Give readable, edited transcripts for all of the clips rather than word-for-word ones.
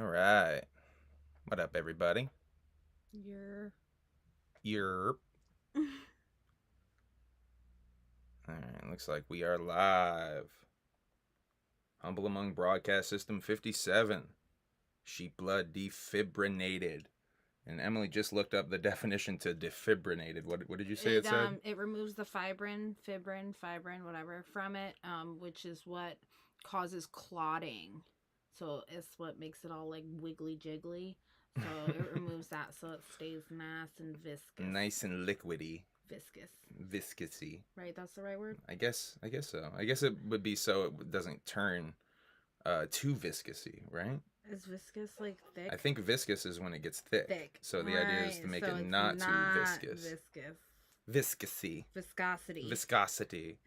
right. What up, everybody? You're... All right, looks like we are live. Humble Among Broadcast System 57. Sheep blood defibrinated. And Emily just looked up the definition to defibrinated. What did you say it said? It removes the fibrin, whatever, from it, which is what causes clotting. So it's what makes it all like wiggly jiggly. So it removes that so it stays nice and viscous. Nice and liquidy. Viscous. Viscousy. Right, that's the right word? I guess so. I guess it would be so it doesn't turn too viscousy, right? Is viscous like thick? I think viscous is when it gets thick. So the idea is to make it not too viscous. Viscousy. Viscosity.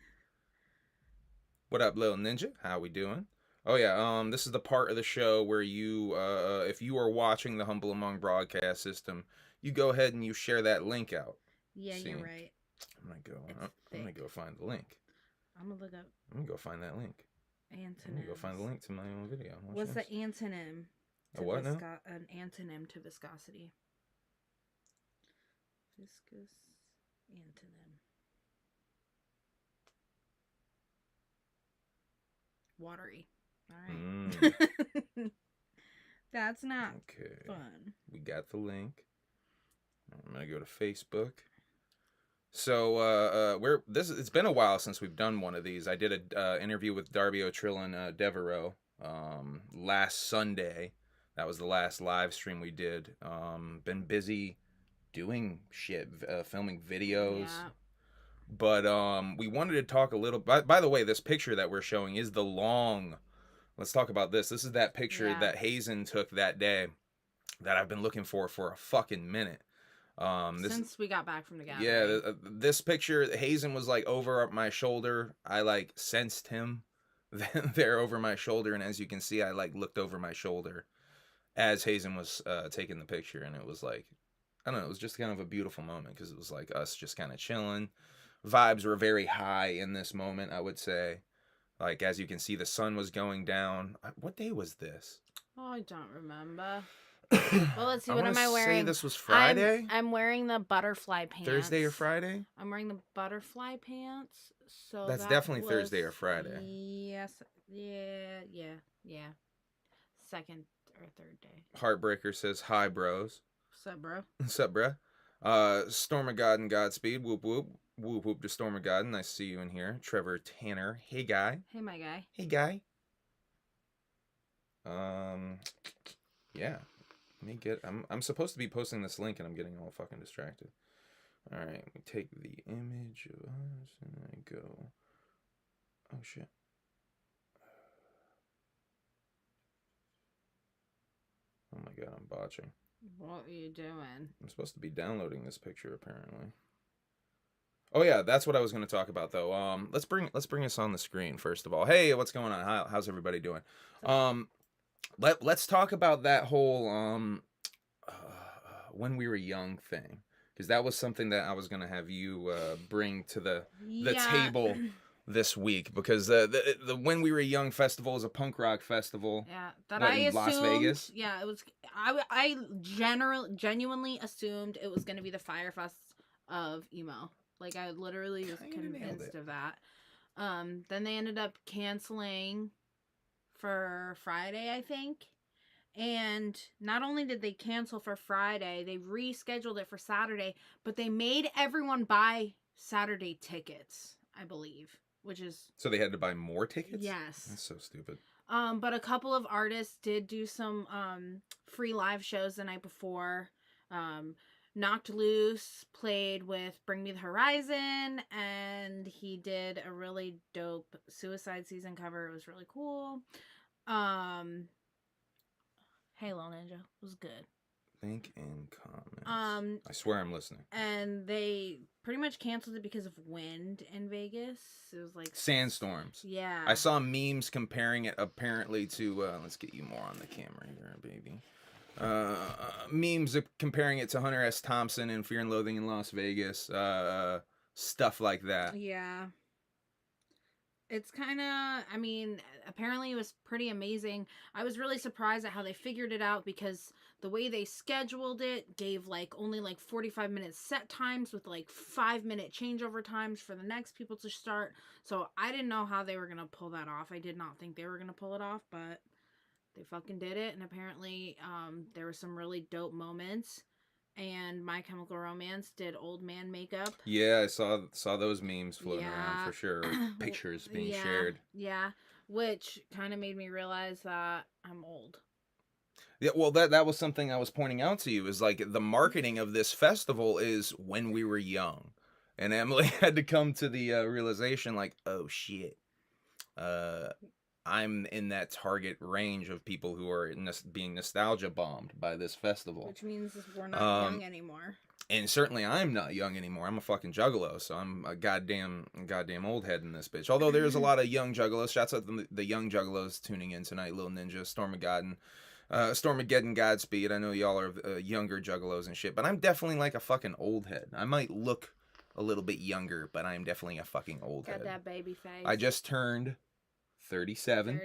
What up, little ninja? How we doing? Oh yeah, this is the part of the show where you, if you are watching the Humble Among Broadcast System, you go ahead and you share that link out. Yeah, you're right. I'm gonna go find the link. I'm gonna look up. I'm gonna go find that link. Antonyms. I'm gonna go find the link to my own video. What's the antonym? A what now? An antonym to viscosity. Viscous antonym. Watery. All right. That's not fun. We got the link. I'm gonna go to Facebook. So it's been a while since we've done one of these. I did a interview with Darby and Dev last Sunday. That was the last live stream we did. Been busy doing shit, filming videos. Yeah. But we wanted to talk a little. By the way, this picture that we're showing is the long. Let's talk about this. This is that picture that Hazen took that day that I've been looking for a fucking minute. Since we got back from the gathering. Yeah, this picture, Hazen was like over my shoulder. I like sensed him there over my shoulder, and as you can see, I like looked over my shoulder as Hazen was taking the picture, and it was like, I don't know, it was just kind of a beautiful moment because it was like us just kind of chilling. Vibes were very high in this moment, I would say. Like, as you can see, the sun was going down. What day was this? Oh, I don't remember. Well, let's see. What am I wearing? Say this was Friday. I'm wearing the butterfly pants. Thursday or Friday? I'm wearing the butterfly pants. So that's definitely Thursday or Friday. Yes. Yeah. Second or third day. Heartbreaker says hi, bros. Sup, bro? Sup, bruh? Storm of God and Godspeed. Whoop whoop. Whoop whoop to Storm of God. Nice to see you in here. Trevor Tanner. Hey, guy. Hey, my guy. Hey, guy. Yeah. Let me get. I'm supposed to be posting this link, and I'm getting all fucking distracted. All right, we take the image of us, and I go. Oh shit. Oh my god, I'm botching. What are you doing? I'm supposed to be downloading this picture, apparently. Oh yeah, that's what I was going to talk about, though. Let's bring us on the screen first of all. Hey, what's going on? How's everybody doing? Let's talk about that whole when we were young thing, because that was something that I was gonna have you bring to the table this week, because the When We Were Young festival is a punk rock festival. Yeah, that I assumed. Las Vegas. Yeah, it was. I genuinely assumed it was gonna be the Firefest of emo. Like, I literally was convinced of that. Then they ended up canceling for Friday, I think. And not only did they cancel for Friday, they rescheduled it for Saturday, but they made everyone buy Saturday tickets, I believe, which is... So they had to buy more tickets? Yes. That's so stupid. But a couple of artists did do some free live shows the night before. Knocked Loose played with Bring Me the Horizon, and he did a really dope Suicide Season cover. It was really cool. Halo Ninja was good. Link in comments. I swear I'm listening. And they pretty much canceled it because of wind in Vegas. It was like sandstorms. Yeah. I saw memes comparing it apparently to let's get you more on the camera here, baby. Memes comparing it to Hunter S. Thompson in Fear and Loathing in Las Vegas. Stuff like that. Yeah. It's kind of, I mean, apparently it was pretty amazing. I was really surprised at how they figured it out because the way they scheduled it gave like only like 45-minute set times with like 5-minute changeover times for the next people to start. So I didn't know how they were going to pull that off. I did not think they were going to pull it off, but they fucking did it. And apparently there were some really dope moments. And My Chemical Romance did old man makeup. Yeah, I saw those memes floating around for sure. Pictures being shared. Yeah, which kind of made me realize that I'm old. Yeah, well, that was something I was pointing out to you, is like the marketing of this festival is when we were young. And Emily had to come to the realization like, oh shit, I'm in that target range of people who are being nostalgia bombed by this festival. Which means we're not young anymore. And certainly I'm not young anymore. I'm a fucking juggalo, so I'm a goddamn old head in this bitch. Although there's a lot of young juggalos. Shouts out to the young juggalos tuning in tonight. Little Ninja, Stormageddon, Godspeed. I know y'all are younger juggalos and shit, but I'm definitely like a fucking old head. I might look a little bit younger, but I'm definitely a fucking old head. Got that baby face. I just turned 37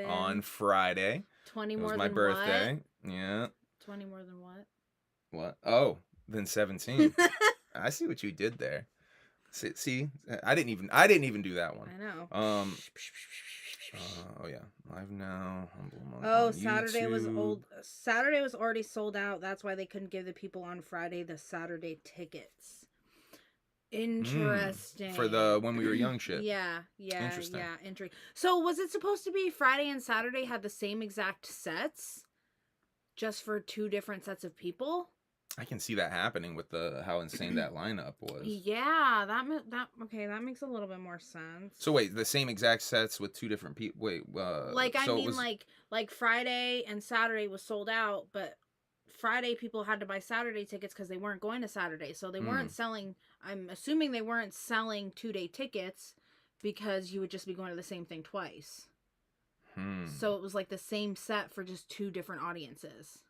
on Friday. 20 more than my birthday. What? Yeah. 20 more than what? What? Oh, then 17. I see what you did there. See, I didn't even do that one. I know. Oh yeah, live now. Oh, Saturday was old. Saturday was already sold out. That's why they couldn't give the people on Friday the Saturday tickets. Interesting. For the when we were young shit. Yeah. Interesting. Yeah, interesting. So was it supposed to be Friday and Saturday had the same exact sets, just for 2 different sets of people? I can see that happening with how insane that lineup was. Yeah, that makes a little bit more sense. So wait, the same exact sets with 2 different people. Wait, like Friday and Saturday was sold out, but Friday people had to buy Saturday tickets because they weren't going to Saturday, so they weren't selling. I'm assuming they weren't selling 2-day tickets because you would just be going to the same thing twice. So it was like the same set for just 2 different audiences.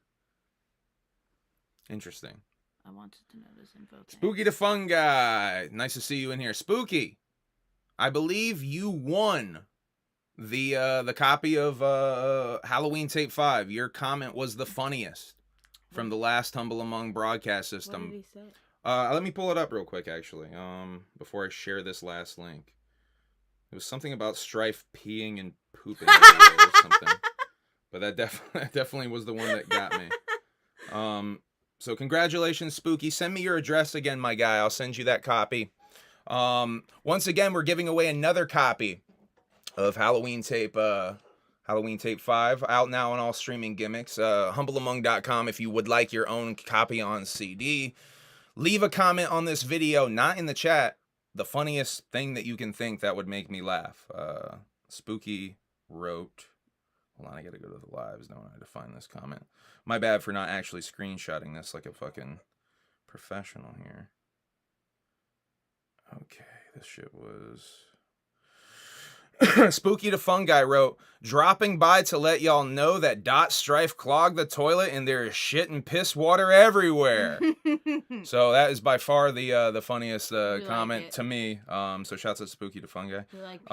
Interesting. I wanted to know this info. Spooky the Fun Guy. Nice to see you in here. Spooky, I believe you won the copy of Halloween Tape 5. Your comment was the funniest from the last Humble Among broadcast system. What did he say? Let me pull it up real quick, actually, before I share this last link. It was something about Strife peeing and pooping or something. But that definitely was the one that got me. So congratulations, Spooky. Send me your address again, my guy. I'll send you that copy. Once again, we're giving away another copy of Halloween Tape 5, out now on all streaming gimmicks. Humbleamong.com if you would like your own copy on CD. Leave a comment on this video, not in the chat. The funniest thing that you can think that would make me laugh. Spooky wrote... Hold on, I gotta go to the lives, don't I, to find this comment. My bad for not actually screenshotting this like a fucking professional here. Okay, this shit was... Spooky the Fun Guy wrote, dropping by to let y'all know that Dot Strife clogged the toilet and there is shit and piss water everywhere. So that is by far the funniest comment to me. So shouts out Spooky the Fun Guy. We like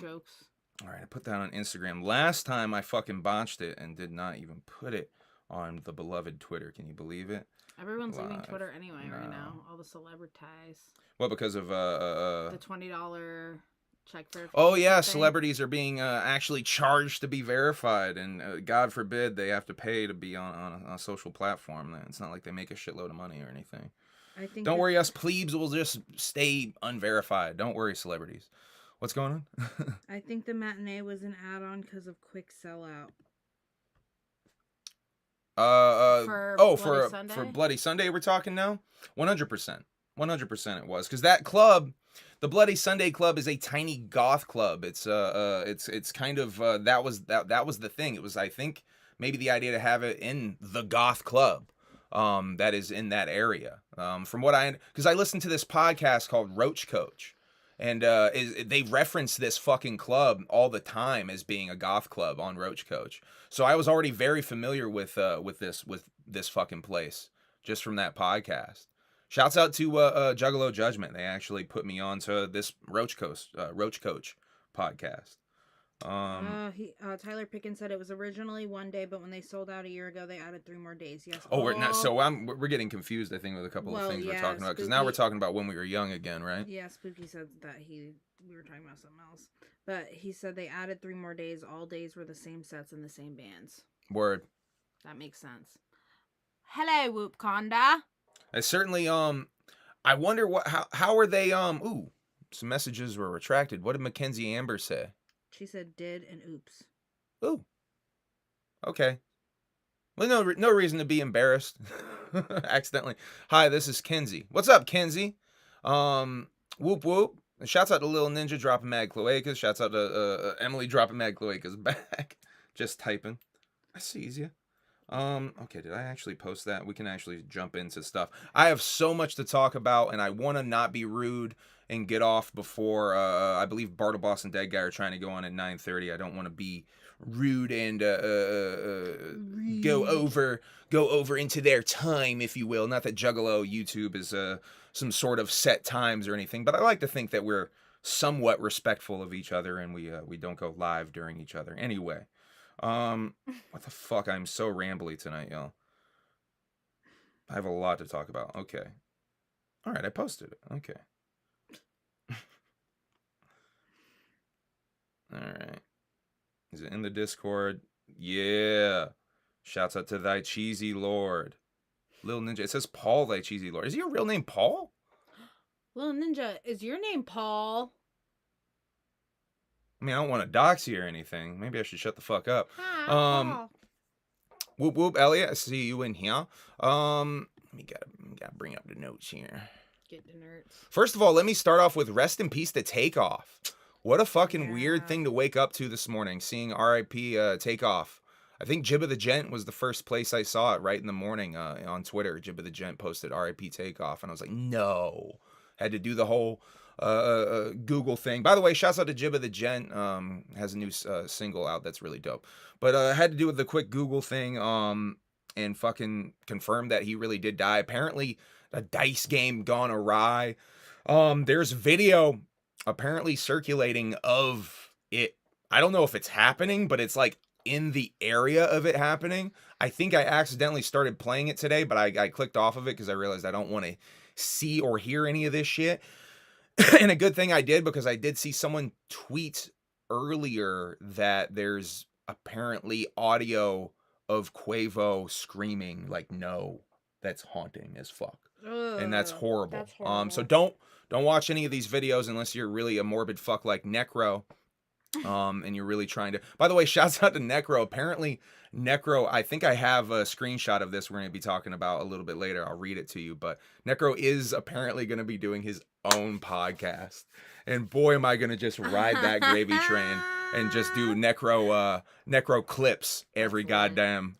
jokes. All right, I put that on Instagram. Last time I fucking botched it and did not even put it on the beloved Twitter. Can you believe it? Everyone's leaving Twitter anyway right now. All the celebrities. What, because of the $20 check verification? Oh yeah, celebrities are being actually charged to be verified, and God forbid they have to pay to be on a social platform. It's not like they make a shitload of money or anything. Don't worry, us plebes will just stay unverified. Don't worry, celebrities. What's going on? I think the matinee was an add-on because of quick sellout. For Bloody Sunday we're talking now? 100%. 100% it was. Because that club, the Bloody Sunday Club, is a tiny goth club. It's kind of that was the thing. It was, I think, maybe the idea to have it in the goth club. That is in that area. From what because I listened to this podcast called Roach Coach. And they reference this fucking club all the time as being a goth club on Roach Coach. So I was already very familiar with this fucking place just from that podcast. Shouts out to Juggalo Judgment. They actually put me on to this Roach Coach podcast. Tyler Pickens said it was originally 1 day, but when they sold out a year ago, they added 3 more days. Yes. Oh, we're getting confused, I think, with a couple of things we're talking about, because now we're talking about when we were young again, right? Yeah, Spooky said that we were talking about something else, but he said they added 3 more days. All days were the same sets and the same bands. Word. That makes sense. Hello, Whoopconda. I certainly I wonder how are they ooh, some messages were retracted. What did Mackenzie Amber say? She said did and oops. Ooh. Okay. Well, no reason to be embarrassed. Accidentally. Hi, this is Kenzie. What's up, Kenzie? Whoop whoop. Shouts out to Lil Ninja dropping mad cloacas. Shouts out to Emilee dropping mad cloacas back. Just typing. I sees you. Okay, did I actually post that? We can actually jump into stuff. I have so much to talk about, and I want to not be rude and get off before, I believe Bartle Boss and Dead Guy are trying to go on at 9:30. I don't want to be rude and go over into their time, if you will. Not that Juggalo YouTube is some sort of set times or anything, but I like to think that we're somewhat respectful of each other, and we don't go live during each other. Anyway. What the fuck? I'm so rambly tonight, y'all. I have a lot to talk about. Okay. All right, I posted it. Okay. All right. Is it in the Discord? Yeah. Shouts out to thy cheesy lord. Lil Ninja. It says Paul, thy cheesy lord. Is your real name Paul? Lil Ninja, is your name Paul? I mean, I don't want to dox you or anything. Maybe I should shut the fuck up. Hi, Whoop whoop, Elliot. I see you in here. We gotta bring up the notes here. Get the nerds. First of all, let me start off with rest in peace to Takeoff. What a fucking weird thing to wake up to this morning, seeing R.I.P. Takeoff. I think Jibba the Gent was the first place I saw it right in the morning on Twitter. Jibba the Gent posted R.I.P. Takeoff, and I was like, no. Had to do the whole Google thing. By the way, shouts out to Jibba the Gent. Has a new single out that's really dope. But I had to do with the quick Google thing and fucking confirm that he really did die. Apparently, a dice game gone awry. There's video apparently circulating of it. I don't know if it's happening, but it's like in the area of it happening. I think I accidentally started playing it today, but I clicked off of it because I realized I don't want to see or hear any of this shit. And a good thing I did, because I did see someone tweet earlier that there's apparently audio of Quavo screaming like, no, that's haunting as fuck. And that's horrible. That's horrible. So don't watch any of these videos unless you're really a morbid fuck like Necro. And you're really trying to, by the way, shouts out to Necro. Apparently Necro, I think I have a screenshot of this we're going to be talking about a little bit later. I'll read it to you, but Necro is apparently going to be doing his own podcast, and boy, am I going to just ride that gravy train and just do Necro clips every goddamn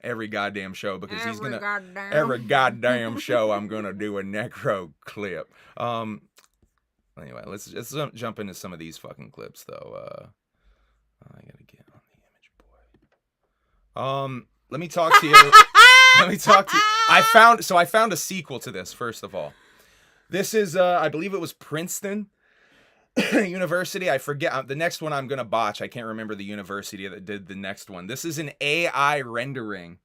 show, because he's going to, every goddamn show I'm going to do a Necro clip. Anyway, let's just jump into some of these fucking clips though. I gotta get on the image, boy. Let me talk to you. I found a sequel to this. First of all, this is I believe it was Princeton University. I forget the next one. I'm gonna botch. I can't remember the university that did the next one. This is an AI rendering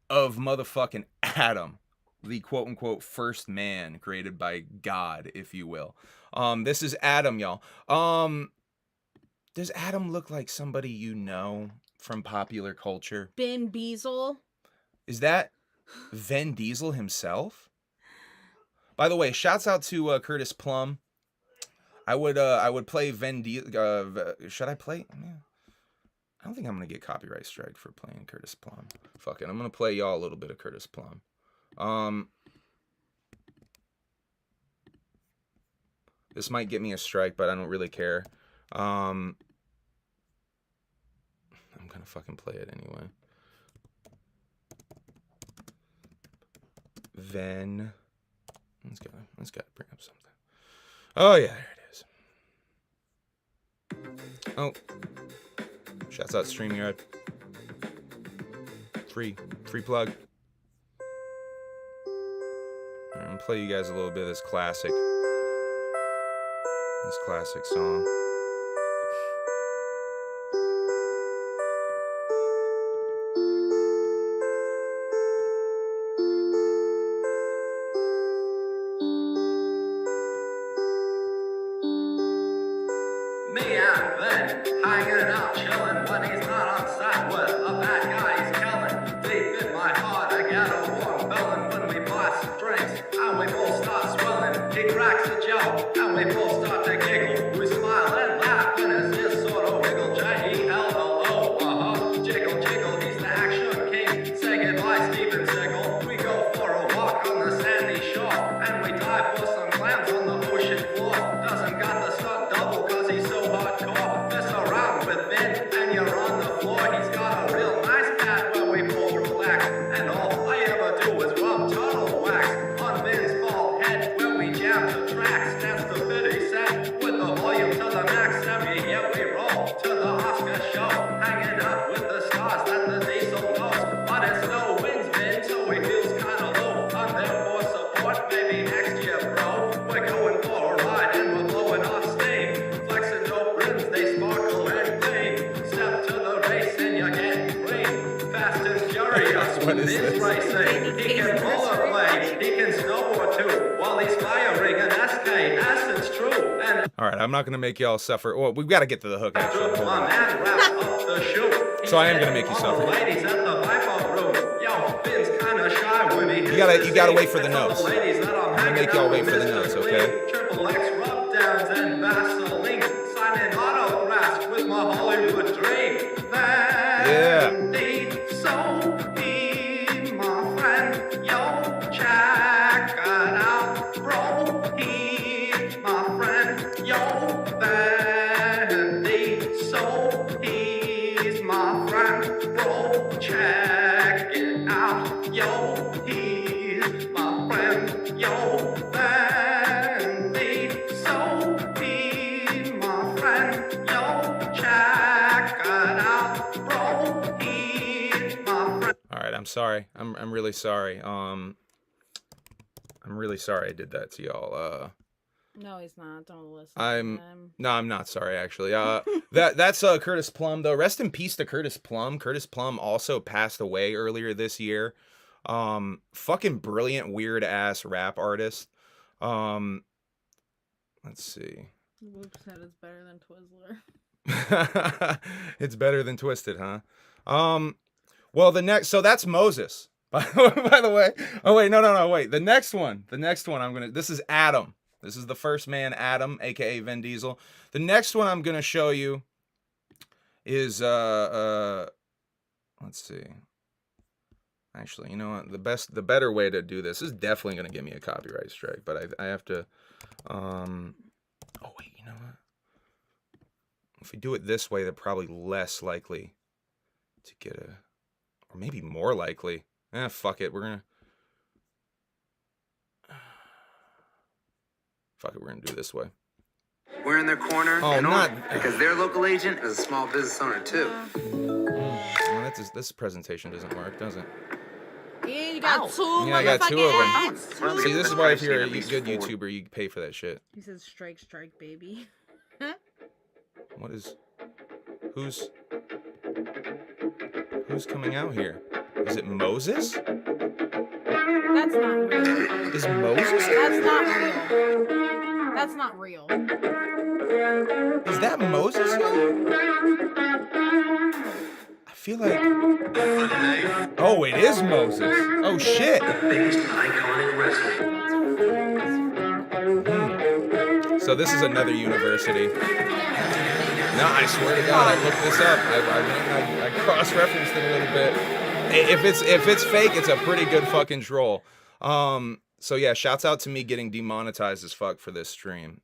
of motherfucking Adam, the quote unquote first man created by God, if you will. This is Adam, y'all. Does Adam look like somebody you know from popular culture? Ben Beazle. Is that Vin Diesel himself? By the way, shouts out to Curtis Plum. I would play Vin Diesel. Should I play? Yeah. I don't think I'm gonna get copyright strike for playing Curtis Plum. Fuck it, I'm gonna play y'all a little bit of Curtis Plum. This might get me a strike, but I don't really care. I'm gonna fucking play it anyway. Then let's gotta bring up something. Oh yeah, there it is. Oh, shouts out StreamYard. Free plug. I'm gonna play you guys a little bit of this classic song. hanging out, chilling when he's not on set with a bad guy he's killing. Deep in my heart, I get a warm feeling when we pass drinks and we both start swelling. He cracks a joke and we both start to giggle. We smile and laugh and it's just sort of wiggle. J-E-L-L-O, jiggle, jiggle, he's the action king. Say goodbye, Steven Seagal. We go for a walk on the sandy shore and we dive for some clams on the ocean floor. Doesn't got the stunt double cause he's so hardcore. Mess around with Vin and you're on the floor. He's got a real nice pad where we both relax. And all I ever do is rub turtle wax on Vin's bald head when we jam the tracks. That's the bit he said with the volume to the max. Every year we roll to the Oscar show, hanging out with the stars that the diesel knows. But it's no wins, Vin, so he feels kinda low. I'm there for support, maybe next year, bro. We're going for a ride and we're blowing off steam. Flexing dope rims, they sparkle and gleam. Step to the race and you're getting green. Fast and furious with this racing. He can rollerblade, he can snowboard too, while he's firing an SK. Essence true. And All right, I'm not gonna make y'all suffer. Well, we've got to get to the hook. Actually, hold on. So I am gonna make you suffer. Ladies at the Viper room. Yo, Finn's kinda shy when he You gotta wait for the notes. I'm gonna make y'all wait for the notes, okay? Triple X rub downs and Vaseline, signing autographs with my Hollywood dream. Yeah. So he, my friend, yo, check it out, bro. He, my friend, yo, Vandy. So he's my friend, bro. Check it out, yo. He's my friend, yo, Vandy. So he's my friend, yo. Check it out, bro. He's my friend. All right, I'm sorry. I'm really sorry. I'm really sorry I did that to y'all. No, he's not. Don't listen. No, I'm not sorry actually. That's Curtis Plum though. Rest in peace to Curtis Plum. Curtis Plum also passed away earlier this year. Fucking brilliant, weird ass rap artist. Let's see. Whoop said it's better than Twizzler. It's better than Twisted, huh? Well, so that's Moses. By the way. Oh wait, no, wait. The next one. This is Adam. This is the first man, Adam, aka Vin Diesel. The next one I'm gonna show you is let's see. Actually, you know what? The better way to do this is definitely gonna give me a copyright strike, but I have to oh wait, you know what? If we do it this way, they're probably less likely to get or maybe more likely. Fuck it. We're gonna do it this way. We're in their corner. Oh, and not because their local agent is a small business owner too. Well, this presentation doesn't work, does it? Yeah, you got two. Yeah, I got two of them. Well, See, this is why if you're a good YouTuber, you pay for that shit. He says, "Strike, strike, baby." What is? Who's coming out here? Is it Moses? That's not real. Is Moses? That's not real. That's not real. Is that Moses? I feel like. Oh, it is Moses. Oh shit. Biggest iconic wrestling. So this is another university. No, I swear to God, I looked this up. I cross-referenced it a little bit. If it's fake, it's a pretty good fucking troll. So yeah, shouts out to me getting demonetized as fuck for this stream.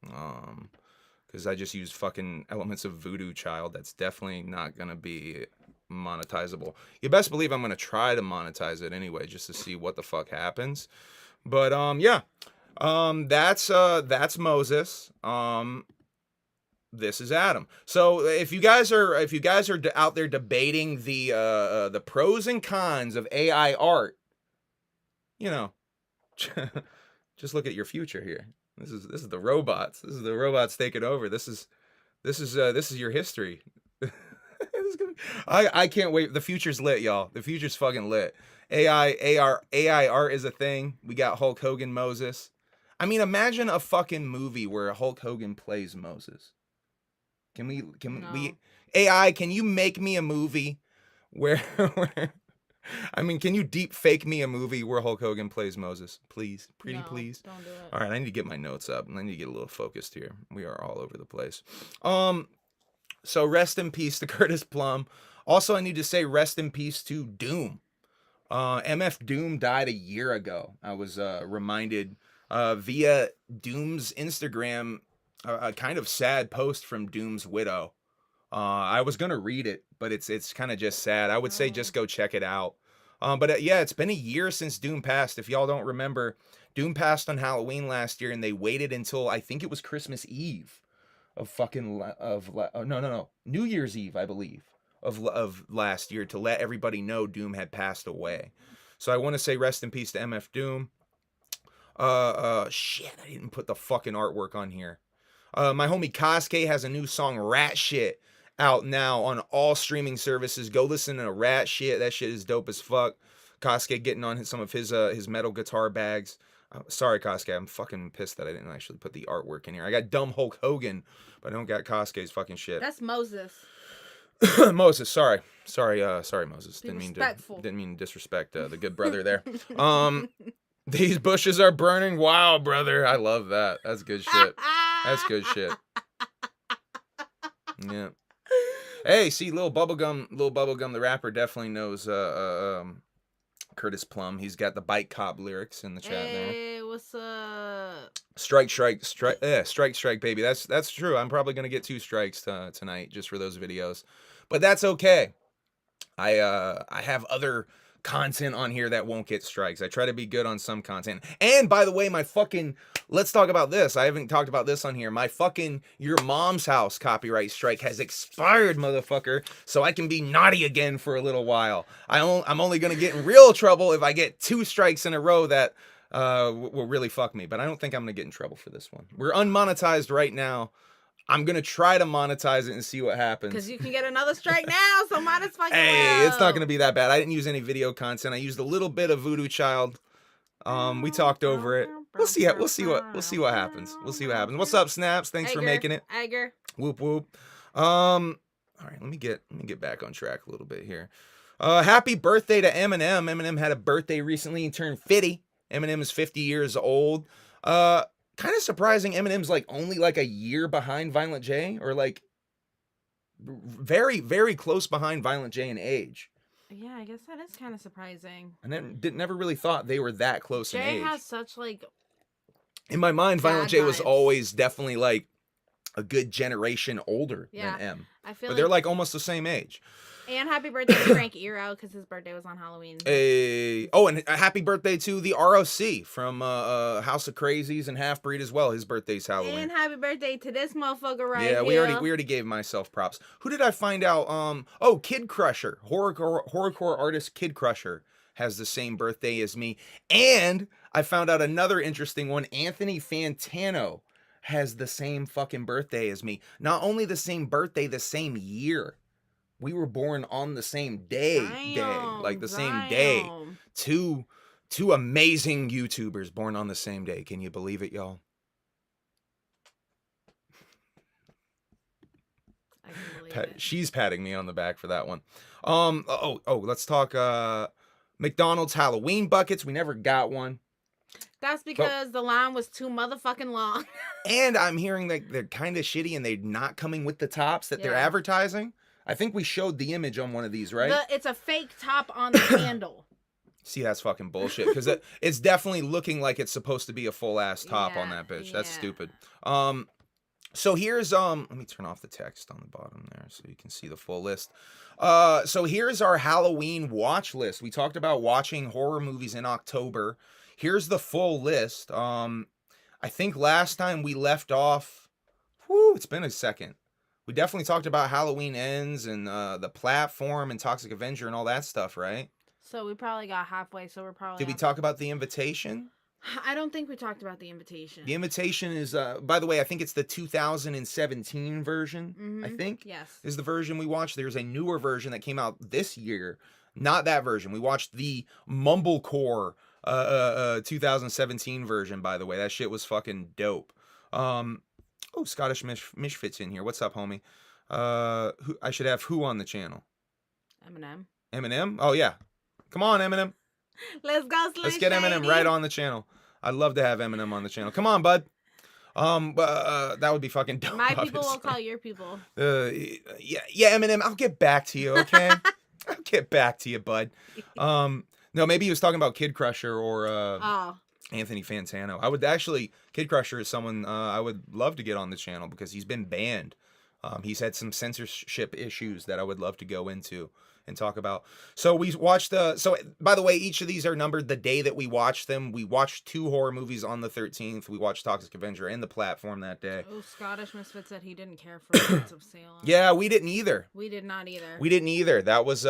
Because I just used fucking elements of Voodoo Child. That's definitely not gonna be monetizable. You best believe I'm gonna try to monetize it anyway, just to see what the fuck happens. But yeah, that's Moses. This is Adam. So if you guys are out there debating the pros and cons of AI art, you know, just look at your future here. This is the robots. This is the robots taking over. This is your history. I can't wait. The future's lit, y'all. The future's fucking lit. AI art is a thing. We got Hulk Hogan, Moses. I mean, imagine a fucking movie where Hulk Hogan plays Moses. Can we No. AI, can you make me a movie where I mean, can you deep fake me a movie where Hulk Hogan plays Moses? Please. Pretty No, please. don't do it. All right, I need to get my notes up and I need to get a little focused here. We are all over the place. So rest in peace to Curtis Plum. Also, I need to say rest in peace to Doom. MF Doom died a year ago. I was reminded via Doom's Instagram, a kind of sad post from Doom's widow. I was gonna read it, but it's kind of just sad. I would say just go check it out. But yeah, it's been a year since Doom passed. If y'all don't remember, Doom passed on Halloween last year, and they waited until I think it was Christmas Eve New Year's Eve, I believe, of last year to let everybody know Doom had passed away. So I want to say rest in peace to MF Doom. Shit, I didn't put the fucking artwork on here. My homie Kosuke has a new song, Rat Shit, out now on all streaming services. Go listen to Rat Shit. That shit is dope as fuck. Kosuke getting on some of his metal guitar bags. Sorry, Kosuke. I'm fucking pissed that I didn't actually put the artwork in here. I got dumb Hulk Hogan, but I don't got Kosuke's fucking shit. That's Moses. Moses, sorry, Moses. Be Didn't respectful. mean to disrespect the good brother there. These bushes are burning. Wow, brother. I love that. That's good shit. That's good shit. Yeah. Hey, see, Lil Bubblegum, the rapper definitely knows Curtis Plum. He's got the Bike Cop lyrics in the chat there. Hey, what's up? Strike, baby. That's true. I'm probably gonna get 2 strikes tonight just for those videos, but that's okay. I have other content on here that won't get strikes. I try to be good on some content. And by the way, let's talk about this. I haven't talked about this on here. My fucking Your Mom's House copyright strike has expired, motherfucker. So I can be naughty again for a little while. I'm only going to get in real trouble if I get 2 strikes in a row that will really fuck me. But I don't think I'm going to get in trouble for this one. We're unmonetized right now. I'm going to try to monetize it and see what happens. Because you can get another strike now, so might as fucking Hey, well. it's not going to be that bad. I didn't use any video content. I used a little bit of Voodoo Child. We talked over it. We'll see what happens. We'll see what happens. What's up, Snaps? Thanks for making it. Egger. Whoop whoop. All right, let me get back on track a little bit here. Happy birthday to Eminem. Eminem had a birthday recently. He turned 50. Eminem is 50 years old. Kind of surprising. Eminem's only a year behind Violent J, or very, very close behind Violent J in age. Yeah, I guess that is kind of surprising. And then never really thought they were that close in age. Jay has such in my mind, Violent J was vibes. always definitely a good generation older than M. I feel but they're almost the same age. And happy birthday to Frank Eero, because his birthday was on Halloween. And a happy birthday to the ROC from House of Crazies and Half Breed as well. His birthday's Halloween. And happy birthday to this motherfucker right here. Yeah, we already gave myself props. Who did I find out? Kid Crusher, horrorcore artist Kid Crusher has the same birthday as me. And I found out another interesting one. Anthony Fantano has the same fucking birthday as me. Not only the same birthday, the same year. We were born on the same same day. Two amazing YouTubers born on the same day. Can you believe it, y'all? I can believe it. She's patting me on the back for that one. Let's talk McDonald's Halloween buckets. We never got one. That's because the line was too motherfucking long. And I'm hearing that they're kind of shitty and they're not coming with the tops that they're advertising. I think we showed the image on one of these, right? It's a fake top on the handle. See, that's fucking bullshit. Because it's definitely looking like it's supposed to be a full-ass top on that bitch. That's stupid. So here's, let me turn off the text on the bottom there so you can see the full list. So here's our Halloween watch list. We talked about watching horror movies in October. Here's the full list. I think last time we left off, it's been a second. We definitely talked about Halloween Ends and the platform and Toxic Avenger and all that stuff, right? So we probably got halfway, so we're probably... Did we talk about The Invitation? I don't think we talked about The Invitation. The Invitation is, by the way, I think it's the 2017 version, I think. Yes. Is the version we watched. There's a newer version that came out this year. Not that version. We watched the Mumblecore 2017 version, by the way. That shit was fucking dope. Scottish Mish fits in here. What's up, homie? Who I should have who on the channel? Eminem. Eminem? Oh yeah. Come on, Eminem. Let's go, Slim Let's get Eminem Shady. right on the channel. I'd love to have Eminem on the channel. Come on, bud. That would be fucking dope. My people will call your people. Yeah, Eminem. I'll get back to you, okay? I'll get back to you, bud. No, maybe he was talking about Kid Crusher or Anthony Fantano. I would actually, Kid Crusher is someone I would love to get on the channel because he's been banned. He's had some censorship issues that I would love to go into and talk about. So we watched so by the way, each of these are numbered the day that we watched them. We watched 2 horror movies on the 13th. We watched Toxic Avenger and The Platform that day. Oh, Scottish Misfit said he didn't care for Lords of Salem. Yeah, we didn't either. We did not either. We didn't either. That was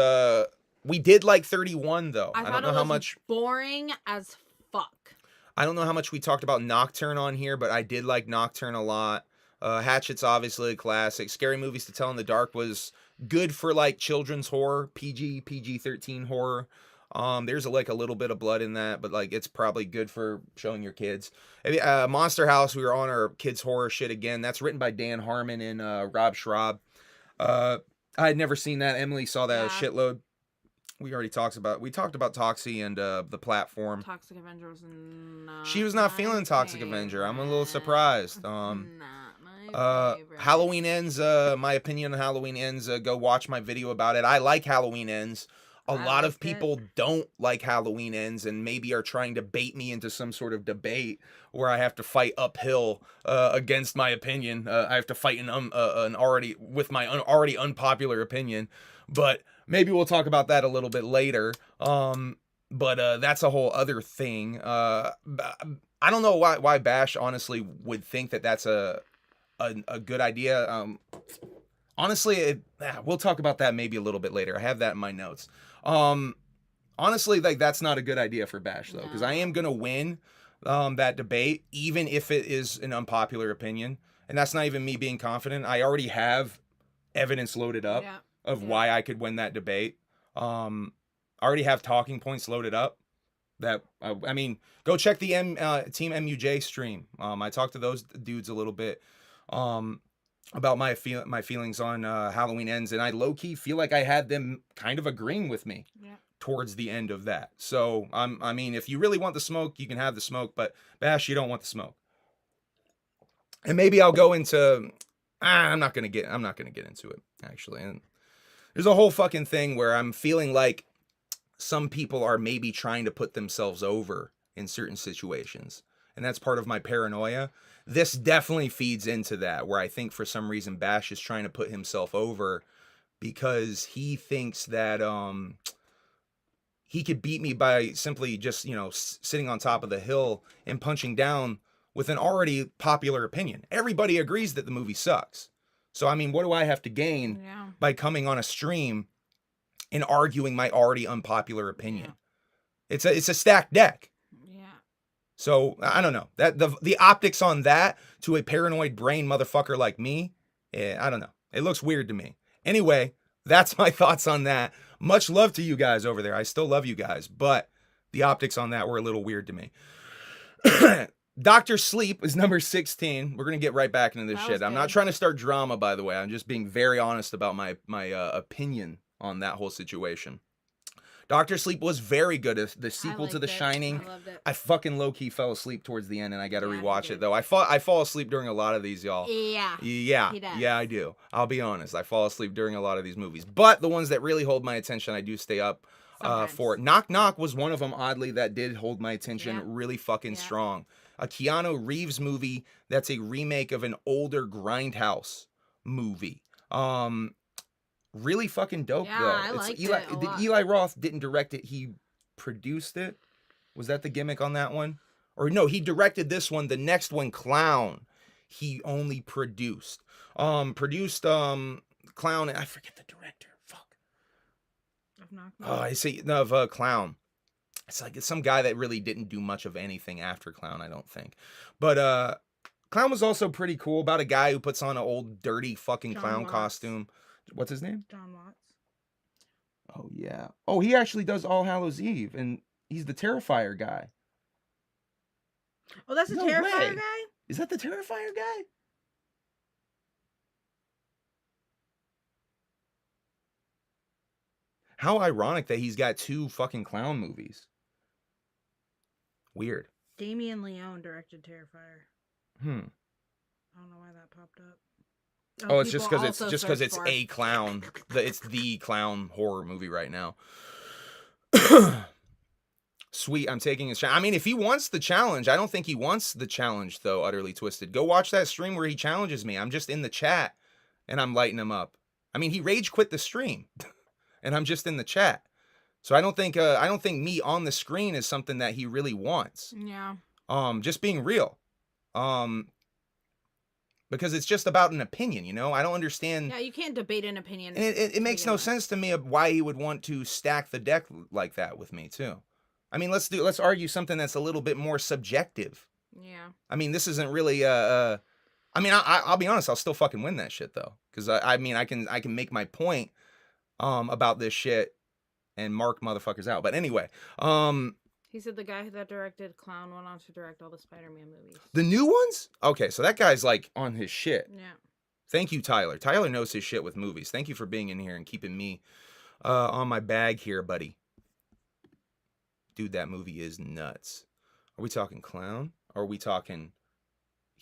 we did like 31 though. I don't know how much. Boring as fuck. I don't know how much we talked about Nocturne on here, but I did like Nocturne a lot. Hatchet's obviously a classic. Scary Movies to Tell in the Dark was good for like children's horror, PG-13 horror. There's like a little bit of blood in that, but like it's probably good for showing your kids. Monster House, we were on our kids horror shit again. That's written by Dan Harmon and Rob Schraub. I had never seen that. Emily saw that a shitload. We talked about Toxie and The Platform. Toxic Avenger was not. She was not feeling Toxic Avenger. I'm a little surprised. Halloween Ends, my opinion on Halloween Ends, go watch my video about it. I like Halloween Ends. A lot of people don't like Halloween Ends and maybe are trying to bait me into some sort of debate where I have to fight uphill against my opinion. I have to fight an already unpopular opinion, but maybe we'll talk about that a little bit later. But that's a whole other thing. I don't know why Bash honestly would think that that's a good idea. Honestly, we'll talk about that maybe a little bit later. I have that in my notes. Honestly, like that's not a good idea for Bash though, because I am gonna win that debate, even if it is an unpopular opinion, and that's not even me being confident. I already have evidence loaded up of why I could win that debate. I already have talking points loaded up. That I mean, go check the Team MUJ stream. I talked to those dudes a little bit. About my feelings on Halloween Ends, and I low-key feel like I had them kind of agreeing with me towards the end of that. So I mean, if you really want the smoke, you can have the smoke, but Bash, you don't want the smoke. And maybe I'll go into I'm not gonna get into it actually. And there's a whole fucking thing where I'm feeling like some people are maybe trying to put themselves over in certain situations, and that's part of my paranoia. This definitely feeds into that, where I think for some reason Bash is trying to put himself over because he thinks that he could beat me by simply just, sitting on top of the hill and punching down with an already popular opinion. Everybody agrees that the movie sucks. So, I mean, what do I have to gain by coming on a stream and arguing my already unpopular opinion? It's a stacked deck. So, I don't know. That the optics on that to a paranoid brain motherfucker like me, I don't know. It looks weird to me. Anyway, that's my thoughts on that. Much love to you guys over there. I still love you guys, but the optics on that were a little weird to me. Dr. Sleep is number 16. We're going to get right back into this shit. I'm not trying to start drama, by the way. I'm just being very honest about my opinion on that whole situation. Dr. Sleep was very good. The sequel to The Shining. I loved it. I fucking low-key fell asleep towards the end, and I got to rewatch it, though. I fall asleep during a lot of these, y'all. Yeah. He does. Yeah, I do. I'll be honest. I fall asleep during a lot of these movies. But the ones that really hold my attention, I do stay up for. Knock Knock was one of them, oddly, that did hold my attention really fucking strong. A Keanu Reeves movie that's a remake of an older Grindhouse movie. Really fucking dope, though. I liked it a lot. Eli Roth didn't direct it. He produced it. Was that the gimmick on that one? Or no, he directed this one. The next one, Clown, he only produced. Clown, and I forget the director. Fuck. I say of Clown. It's like it's some guy that really didn't do much of anything after Clown, I don't think. But Clown was also pretty cool, about a guy who puts on an old dirty fucking clown costume. What's his name? John Watts. Oh, yeah. Oh, he actually does All Hallows Eve, and he's the Terrifier guy. Oh, that's the Terrifier guy? Is that the Terrifier guy? How ironic that he's got 2 fucking clown movies. Weird. Damien Leone directed Terrifier. I don't know why that popped up. Oh, it's just because it's a clown. It's the clown horror movie right now. Sweet, I'm taking his challenge. I mean, if he wants the challenge, I don't think he wants the challenge, though, Utterly Twisted. Go watch that stream where he challenges me. I'm just in the chat, and I'm lighting him up. I mean, he rage quit the stream, and I'm just in the chat. So I don't think me on the screen is something that he really wants. Yeah. Just being real. Because it's just about an opinion, you know? I don't understand. Yeah, you can't debate an opinion. And it makes no sense to me of why he would want to stack the deck like that with me, too. I mean, let's argue something that's a little bit more subjective. Yeah. I mean, this isn't really I mean, I'll be honest, I'll still fucking win that shit though, because I mean, I can make my point about this shit and mark motherfuckers out. But anyway, he said the guy that directed Clown went on to direct all the Spider-Man movies. The new ones? Okay, so that guy's like on his shit. Yeah. Thank you, Tyler. Tyler knows his shit with movies. Thank you for being in here and keeping me on my bag here, buddy. Dude, that movie is nuts. Are we talking Clown? Or are we talking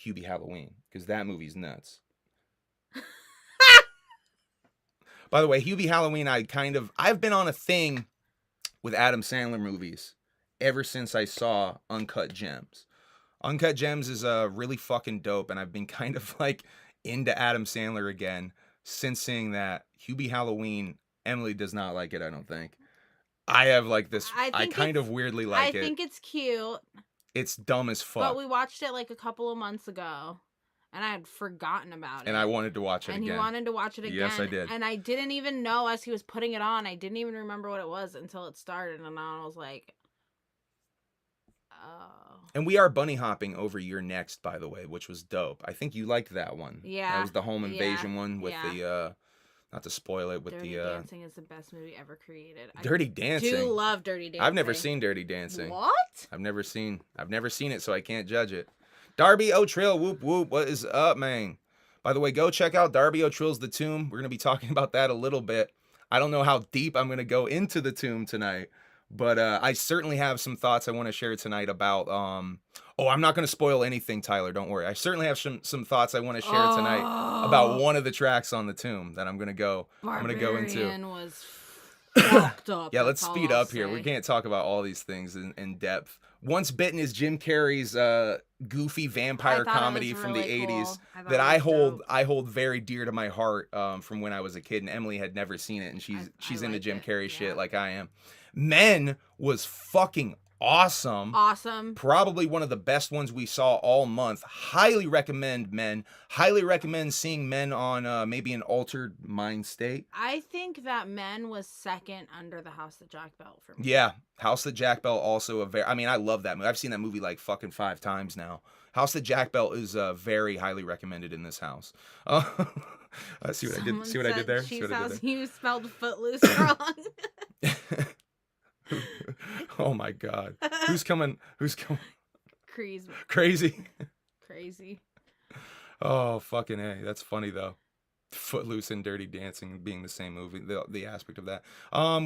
Hubie Halloween? Because that movie's nuts. By the way, Hubie Halloween, I've been on a thing with Adam Sandler movies ever since I saw Uncut Gems. Uncut Gems is really fucking dope, and I've been kind of like into Adam Sandler again since seeing that. Hubie Halloween, Emily does not like it, I don't think. I have like this. I kind of weirdly like it. I think it's cute. It's dumb as fuck. But we watched it like a couple of months ago, and I had forgotten about it. And I wanted to watch it again. And he wanted to watch it again. Yes, I did. And I didn't even know as he was putting it on. I didn't even remember what it was until it started, and I was like, oh. And we are bunny hopping over Your Next, by the way, which was dope. I think you liked that one. Yeah. That was the home invasion one with the. Not to spoil it with Dirty Dancing is the best movie ever created. Dirty Dancing. I do love Dirty Dancing. I've never seen Dirty Dancing. What? I've never seen it, so I can't judge it. Darby O'Trill, whoop whoop, what is up, man? By the way, go check out Darby O'Trill's The Tomb. We're gonna be talking about that a little bit. I don't know how deep I'm gonna go into The Tomb tonight, but I certainly have some thoughts I want to share tonight about oh, I'm not going to spoil anything, Tyler. Don't worry. I certainly have some thoughts I want to share tonight about one of the tracks on The Tomb that I'm going to go into. Was fucked up. Yeah, let's speed up here. We can't talk about all these things in depth. Once Bitten is Jim Carrey's goofy vampire comedy from the 80s that I hold very dear to my heart from when I was a kid, and Emily had never seen it, and she's into Jim Carrey shit like I am. Men was fucking awesome. Probably one of the best ones we saw all month. Highly recommend Men. Highly recommend seeing Men on maybe an altered mind state. I think that Men was second under The House That Jack Built for me. Yeah, House That Jack Built also I mean, I love that movie. I've seen that movie like fucking 5 times now. House That Jack Built is very highly recommended in this house. See what I did? See what I did there? She says you spelled Footloose wrong. Oh my god. Who's coming? Crazy. Oh, fucking A. That's funny though. Footloose and Dirty Dancing being the same movie, the aspect of that.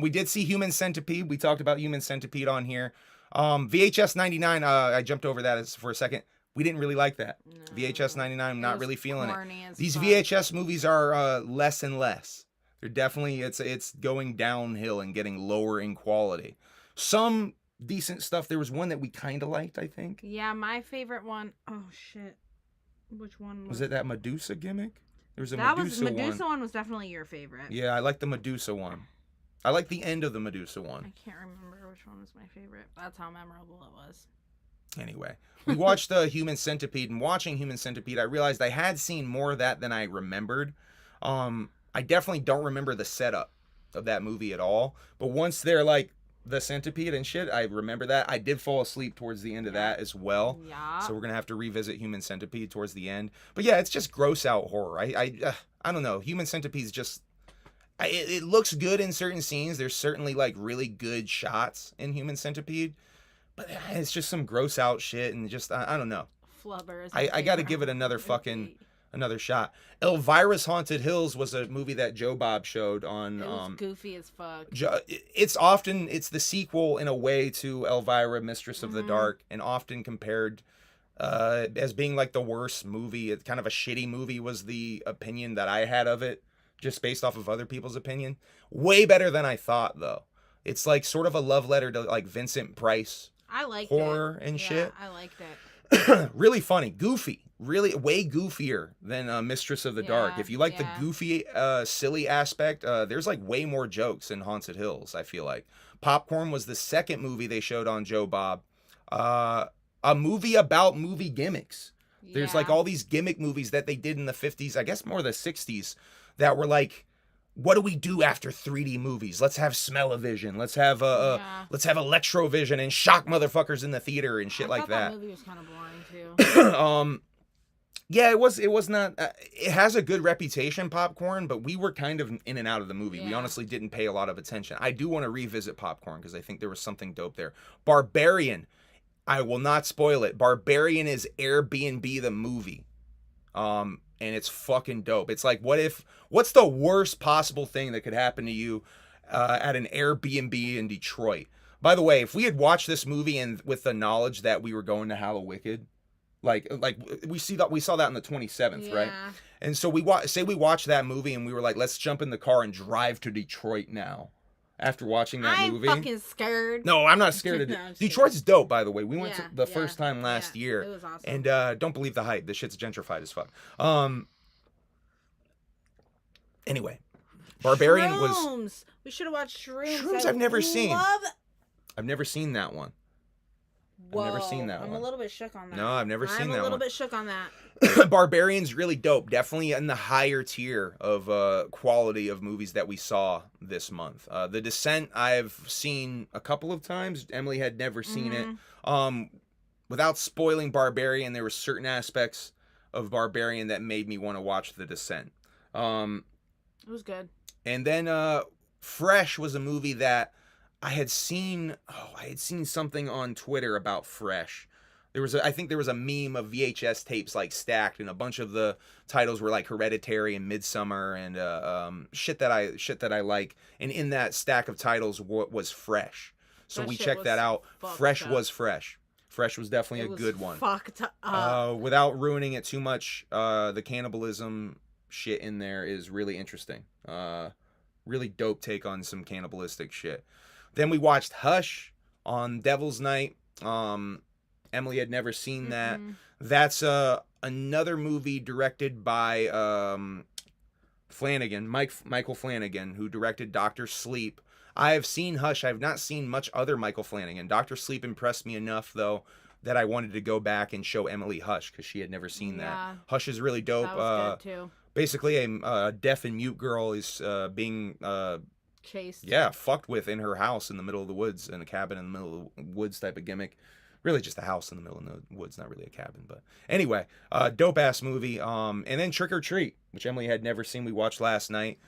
We did see Human Centipede. We talked about Human Centipede on here. VHS 99, I jumped over that for a second. We didn't really like that. No, VHS 99, I'm not really feeling it. These VHS movies are less and less. They're definitely, it's going downhill and getting lower in quality. Some decent stuff. There was one that we kind of liked, I think. Yeah, my favorite one. Oh, shit. Which one was it? That Medusa gimmick? There was a Medusa one was definitely your favorite. Yeah, I like the Medusa one. I like the end of the Medusa one. I can't remember which one was my favorite. That's how memorable it was. Anyway, we watched Human Centipede, and watching Human Centipede, I realized I had seen more of that than I remembered. I definitely don't remember the setup of that movie at all. But once they're like the centipede and shit, I remember that. I did fall asleep towards the end of that as well. Yeah. So we're gonna have to revisit Human Centipede towards the end. But yeah, it's just gross out horror. I don't know. Human Centipede's just. It looks good in certain scenes. There's certainly like really good shots in Human Centipede, but it's just some gross out shit and just I don't know. Flubber. I got to give it another another shot. Elvira's Haunted Hills was a movie that Joe Bob showed on. It was goofy as fuck. It's the sequel in a way to Elvira, Mistress of the Dark, and often compared as being like the worst movie. It's kind of a shitty movie was the opinion that I had of it, just based off of other people's opinion. Way better than I thought, though. It's like sort of a love letter to like Vincent Price. I liked horror and shit. I liked it. Really funny, goofy, really way goofier than Mistress of the Dark. If you like the goofy, silly aspect, there's like way more jokes in Haunted Hills, I feel like. Popcorn was the second movie they showed on Joe Bob. A movie about movie gimmicks. There's like all these gimmick movies that they did in the 50s, I guess more the 60s, that were like, what do we do after 3D movies? Let's have smell-o-vision. Let's have electrovision and shock motherfuckers in the theater and shit like that. That movie was kind of boring too. Yeah, it was not. It has a good reputation, Popcorn, but we were kind of in and out of the movie. We honestly didn't pay a lot of attention. I do want to revisit Popcorn because I think there was something dope there. Barbarian, I will not spoil it. Barbarian is Airbnb the movie. And it's fucking dope. It's like, what's the worst possible thing that could happen to you at an Airbnb in Detroit? By the way, if we had watched this movie and with the knowledge that we were going to Hallowicked, like we saw that on the 27th, right? And so we watched that movie and we were like, let's jump in the car and drive to Detroit now. After watching that movie, I'm fucking scared. No, I'm not scared of it. Detroit's dope, by the way. We went to the first time last year. It was awesome. And don't believe the hype. This shit's gentrified as fuck. Anyway, Barbarian Shrooms. We should have watched Shrooms. Shrooms I've never seen. I've never seen that one. Whoa, I've never seen that one. I'm a little bit shook on that. No, I've never seen that one. I'm a little bit shook on that. Barbarian's really dope. Definitely in the higher tier of quality of movies that we saw this month. The Descent I've seen a couple of times. Emily had never seen it. Without spoiling Barbarian, there were certain aspects of Barbarian that made me want to watch The Descent. It was good. And then Fresh was a movie that I had seen. I had seen something on Twitter about Fresh. I think there was a meme of VHS tapes like stacked, and a bunch of the titles were like Hereditary and Midsummer and shit that I like. And in that stack of titles was Fresh. So we checked that out. Fresh was Fresh. Fresh was definitely a good one. Fucked up. Without ruining it too much, the cannibalism shit in there is really interesting. Really dope take on some cannibalistic shit. Then we watched Hush on Devil's Night. Emily had never seen that. That's another movie directed by Flanagan, Michael Flanagan, who directed Dr. Sleep. I have seen Hush. I have not seen much other Michael Flanagan. Dr. Sleep impressed me enough, though, that I wanted to go back and show Emily Hush because she had never seen that. Hush is really dope. That was good, too. Basically, a deaf and mute girl is being chased. Yeah, fucked with in her house in the middle of the woods, in a cabin in the middle of the woods type of gimmick. Really just a house in the middle of the woods, not really a cabin. But anyway, dope ass movie. And then Trick or Treat, which Emily had never seen. We watched last night.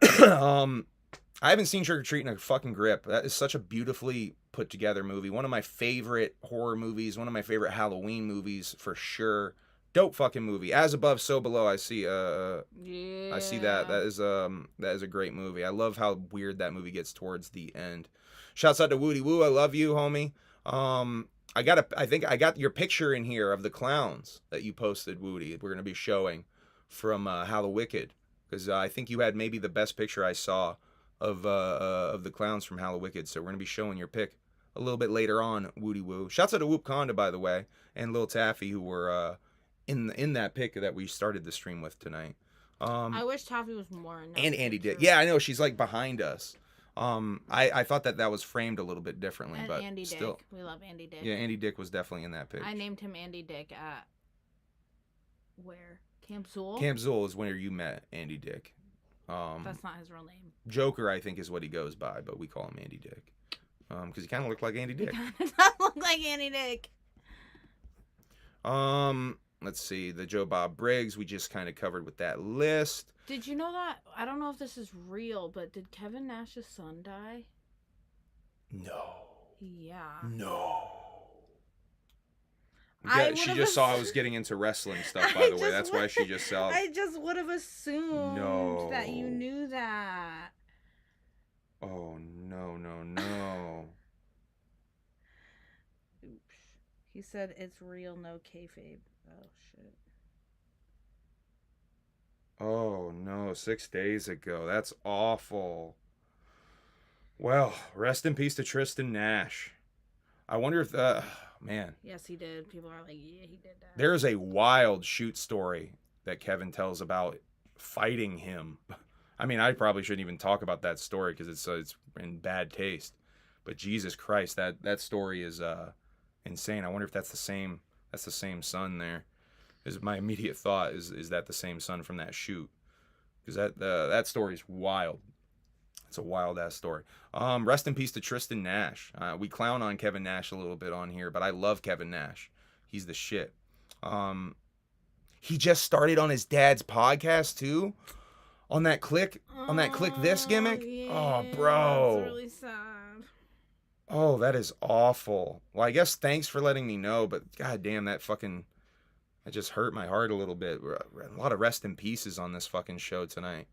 I haven't seen Trick or Treat in a fucking grip. That is such a beautifully put together movie. One of my favorite horror movies. One of my favorite Halloween movies for sure. Dope fucking movie. As Above, So Below. I see. I see that. That is a great movie. I love how weird that movie gets towards the end. Shouts out to Woody Woo. I love you, homie. I think I got your picture in here of the clowns that you posted, Woody. We're gonna be showing from Hallowicked because I think you had maybe the best picture I saw of the clowns from Hallowicked. So we're gonna be showing your pic a little bit later on, Woody Woo. Shouts out to Whoop Conda, by the way, and Lil Taffy, who were in that pic that we started the stream with tonight. I wish Taffy was more in that and Andy picture. did. Yeah, I know she's like behind us. I thought that was framed a little bit differently, and but Andy still. Dick. We love Andy Dick. Yeah, Andy Dick was definitely in that picture. I named him Andy Dick at where? Camp Zool? Camp Zool is where you met Andy Dick. That's not his real name. Joker, I think, is what he goes by, but we call him Andy Dick. Because he kind of looked like Andy Dick. He does look like Andy Dick. Let's see. The Joe Bob Briggs, we just kind of covered with that list. Did you know that? I don't know if this is real, but did Kevin Nash's son die? No. Yeah. No. Yeah, she just saw I was getting into wrestling stuff, by the way. That's why she just saw. I just would have assumed that you knew that. Oh, no. Oops. He said it's real, no kayfabe. Oh, shit. Oh, no. 6 days ago. That's awful. Well, rest in peace to Tristan Nash. I wonder if man. Yes, he did. People are like, yeah, he did that. There's a wild shoot story that Kevin tells about fighting him. I mean, I probably shouldn't even talk about that story because it's in bad taste. But Jesus Christ, that story is insane. I wonder if that's the same son there. Is my immediate thought is that the same son from that shoot? Because that story is wild. It's a wild ass story. Rest in peace to Tristan Nash. We clown on Kevin Nash a little bit on here, but I love Kevin Nash. He's the shit. He just started on his dad's podcast too. On that click this gimmick. Yeah, oh, bro. That's really sad. Oh, that is awful. Well, I guess thanks for letting me know, but goddamn, that just hurt my heart a little bit. A lot of rest in pieces on this fucking show tonight.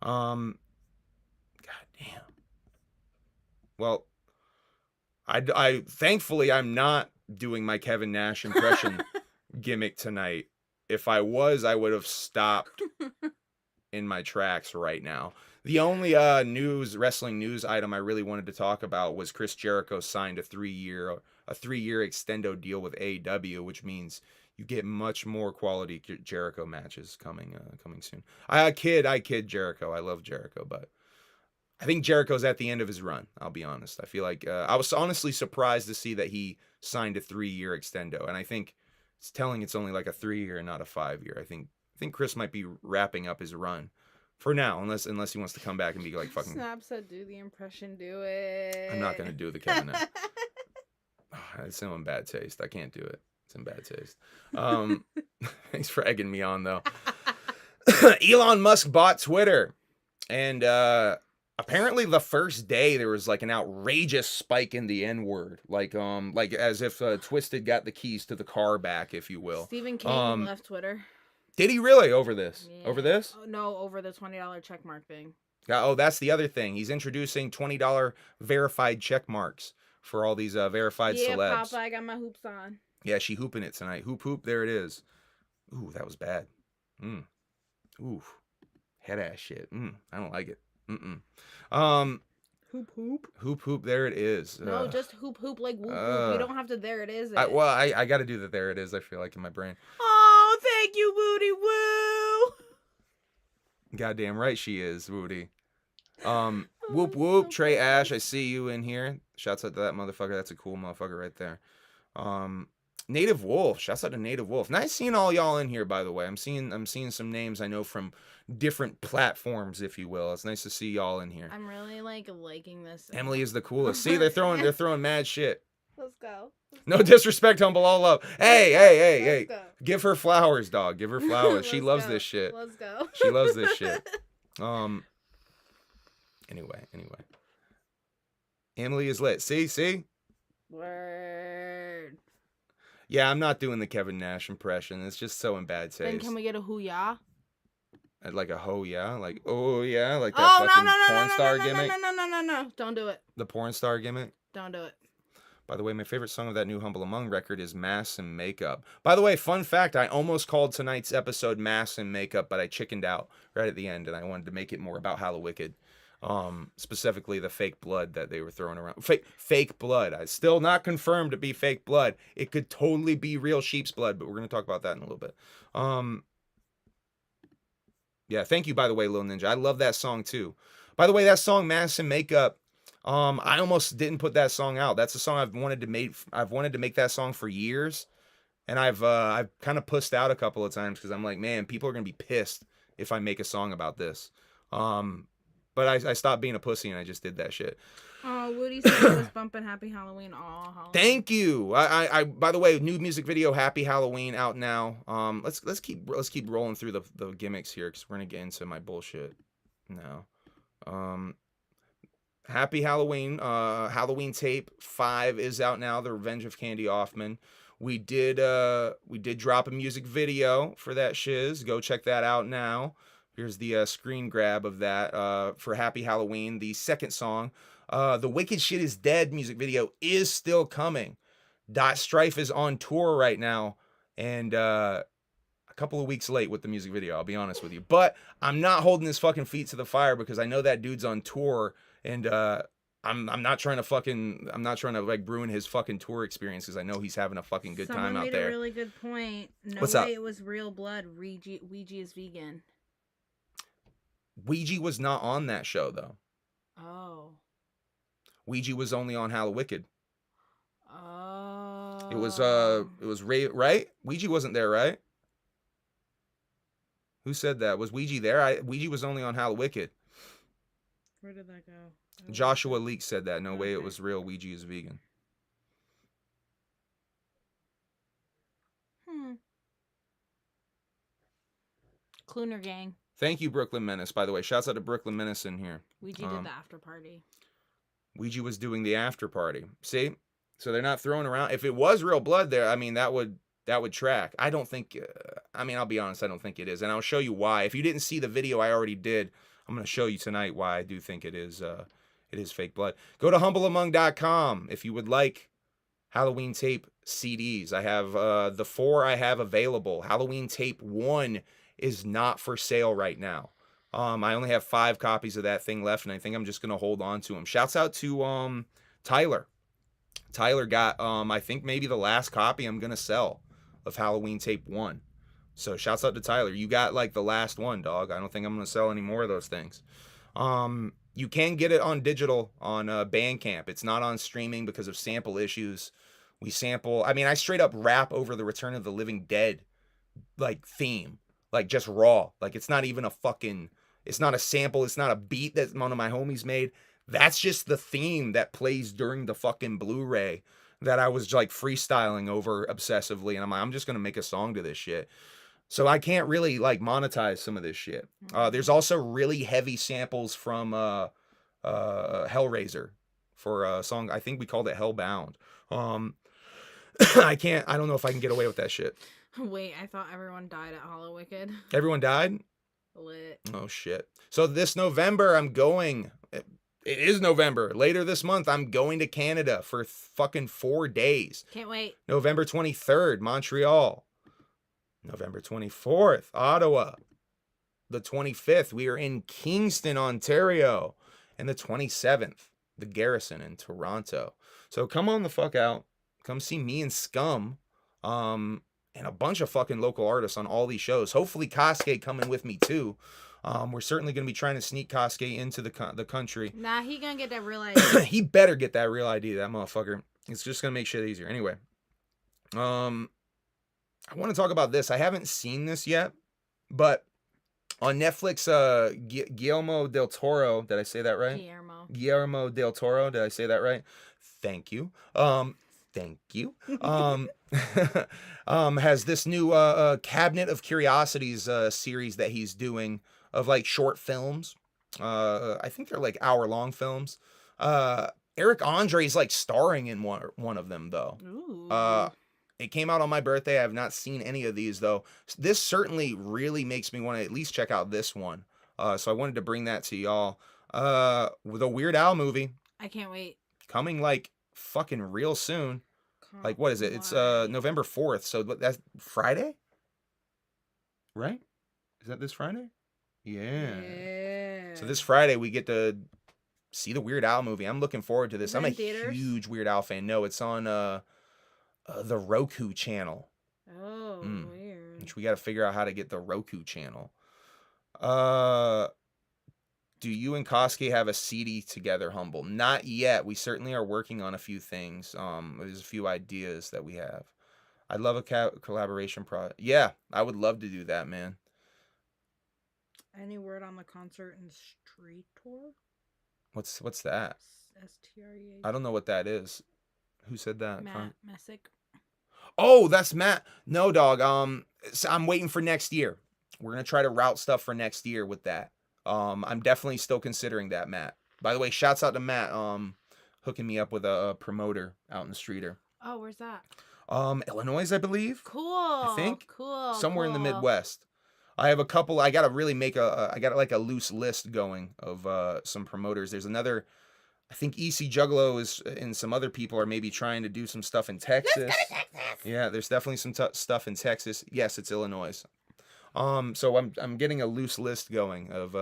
God damn. Well, I thankfully I'm not doing my Kevin Nash impression gimmick tonight. If I was, I would have stopped in my tracks right now. The only wrestling news item I really wanted to talk about was Chris Jericho signed a 3-year extendo deal with AEW, which means you get much more quality Jericho matches coming soon. I kid Jericho. I love Jericho, but I think Jericho's at the end of his run. I'll be honest. I feel like I was honestly surprised to see that he signed a 3-year extendo, and I think it's telling it's only like a 3-year, not a 5-year. I think Chris might be wrapping up his run for now, unless he wants to come back and be like fucking. Snap said, "Do the impression, do it." I'm not gonna do the Kevin Nash. It's in bad taste. I can't do it. It's in bad taste. Thanks for egging me on though. Elon Musk bought Twitter, and apparently the first day there was like an outrageous spike in the N-word, like as if Twisted got the keys to the car back, if you will. Stephen King left Twitter. Did he really over this? Yeah. Over this? Oh, no, over the $20 check mark thing. Oh, that's the other thing. He's introducing $20 verified check marks for all these verified celebs. Yeah, Papa, I got my hoops on. Yeah, she hooping it tonight. Hoop, hoop, there it is. Ooh, that was bad. Ooh, head ass shit. I don't like it. Hoop, hoop. Hoop, hoop, there it is. No, just hoop, hoop, like whoop, whoop. You don't have to there it is. I got to do the there it is, I feel like, in my brain. Oh, thank you, Woody Woo. Goddamn right she is, Woody. Whoop, whoop, Trey Ash, I see you in here. Shouts out to that motherfucker. That's a cool motherfucker right there. Native Wolf. Shouts out to Native Wolf. Nice seeing all y'all in here, by the way. I'm seeing some names I know from different platforms, if you will. It's nice to see y'all in here. I'm really liking this. Emily is the coolest. See, they're throwing mad shit. Let's go. No disrespect, humble, all love. Hey. Let's go. Give her flowers, dog. Give her flowers. She loves this shit. Let's go. She loves this shit. Anyway. Emily is lit. See? Word. Yeah, I'm not doing the Kevin Nash impression. It's just so in bad taste. Then can we get a hoo-yah? Like a ho yeah? Like, oh yeah? Like that fucking porn star gimmick? No. Don't do it. The porn star gimmick? Don't do it. By the way, my favorite song of that new Humble Among record is Mass and Makeup. By the way, fun fact, I almost called tonight's episode Mass and Makeup, but I chickened out right at the end, and I wanted to make it more about Hallowicked. Specifically the fake blood that they were throwing around. Fake blood. It's still not confirmed to be fake blood. It could totally be real sheep's blood, but we're going to talk about that in a little bit. Yeah, thank you, by the way, Lil Ninja. I love that song, too. By the way, that song, Mass and Makeup, I almost didn't put that song out. That's a song I've wanted to make that song for years, and I've kind of pussed out a couple of times because I'm like, man, people are going to be pissed if I make a song about this. But I stopped being a pussy and I just did that shit. Oh, Woody said he was bumping Happy Halloween all Halloween. Thank you. I by the way, new music video Happy Halloween out now. Let's keep rolling through the gimmicks here because we're gonna get into my bullshit now. Happy Halloween. Halloween Tape 5 is out now. The Revenge of Candy Hoffman. We did drop a music video for that shiz. Go check that out now. Here's the screen grab of that for Happy Halloween, the second song. The Wicked Shit Is Dead music video is still coming. Dot Strife is on tour right now, and a couple of weeks late with the music video, I'll be honest with you. But I'm not holding his fucking feet to the fire because I know that dude's on tour, and I'm not trying to like ruin his fucking tour experience because I know he's having a fucking good time out there. Someone made a really good point. No What's way up? it was real blood. Ouija is vegan. Ouija was not on that show though. Oh. Ouija was only on Hallowicked. Oh. It was right? Ouija wasn't there, right? Who said that? Was Ouija there? Ouija was only on Hallowicked. Where did that go? Joshua Leak said that. No way it Okay. was real. Ouija is vegan. Cluner Gang. Thank you, Brooklyn Menace, by the way. Shouts out to Brooklyn Menace in here. Ouija did the after party. Ouija was doing the after party. See? So they're not throwing around. If it was real blood there, I mean, that would track. I don't think, I'll be honest, I don't think it is. And I'll show you why. If you didn't see the video I already did, I'm going to show you tonight why I do think it is fake blood. Go to humbleamong.com if you would like Halloween tape CDs. I have the 4 I have available. Halloween tape 1 is not for sale right now. I only have 5 copies of that thing left, and I think I'm just going to hold on to them. Shouts out to Tyler. Tyler got, I think maybe the last copy I'm going to sell of Halloween tape 1. So shouts out to Tyler. You got like the last one, dog. I don't think I'm going to sell any more of those things. You can get it on digital on Bandcamp. It's not on streaming because of sample issues. I straight up rap over the Return of the Living Dead like theme. Like just raw. Like it's not even it's not a sample. It's not a beat that one of my homies made. That's just the theme that plays during the fucking Blu-ray that I was like freestyling over obsessively. And I'm like, I'm just going to make a song to this shit. So I can't really like monetize some of this shit. There's also really heavy samples from Hellraiser for a song. I think we called it Hellbound. I don't know if I can get away with that shit. Wait, I thought everyone died at Hallowicked. Everyone died? Lit. Oh shit. So this November I'm going, it is November, later this month I'm going to Canada for fucking 4 days. Can't wait. November 23rd, Montreal. November 24th, Ottawa. The 25th, we are in Kingston, Ontario. And the 27th, the Garrison in Toronto. So come on the fuck out. Come see me and Scum. And a bunch of fucking local artists on all these shows. Hopefully Kosuke coming with me too. We're certainly going to be trying to sneak Kosuke into the country. Nah, he gonna get that real ID. He better get that real ID, that motherfucker. It's just going to make shit easier. Anyway. I want to talk about this. I haven't seen this yet, but on Netflix, Guillermo del Toro, did I say that right? Guillermo del Toro, did I say that right? Thank you. Thank you. Has this new Cabinet of Curiosities series that he's doing of like short films. I think they're like hour-long films. Eric Andre's like starring in one of them though. Ooh. It came out on my birthday. I have not seen any of these though. This certainly really makes me want to at least check out this one. So I wanted to bring that to y'all. With a Weird Al movie. I can't wait. Coming like fucking real soon. Like what is it? It's November 4th. So that's Friday? Right? Is that this Friday? Yeah. So this Friday we get to see the Weird Al movie. I'm looking forward to this. I'm a huge Weird Al fan. No, it's on the Roku channel. Oh, weird. Which we got to figure out how to get the Roku channel. Do you and Kosuke have a CD together, Humble? Not yet. We certainly are working on a few things. There's a few ideas that we have. I'd love a collaboration project. Yeah, I would love to do that, man. Any word on the concert and street tour? What's that? STREA. I don't know what that is. Who said that? Matt Messick. Oh, that's Matt. No, dog. So I'm waiting for next year. We're gonna try to route stuff for next year with that. I'm definitely still considering that, Matt. By the way, shouts out to Matt. Hooking me up with a promoter out in the streeter. Oh, where's that? Illinois, I believe. Cool. I think Cool. somewhere in the cool. Midwest. I have a couple. I gotta really make I got like a loose list going of some promoters. There's another. I think EC Juggalo is and some other people are maybe trying to do some stuff in Texas. Let's go to Texas. Yeah, there's definitely some stuff in Texas. Yes, it's Illinois. So I'm getting a loose list going of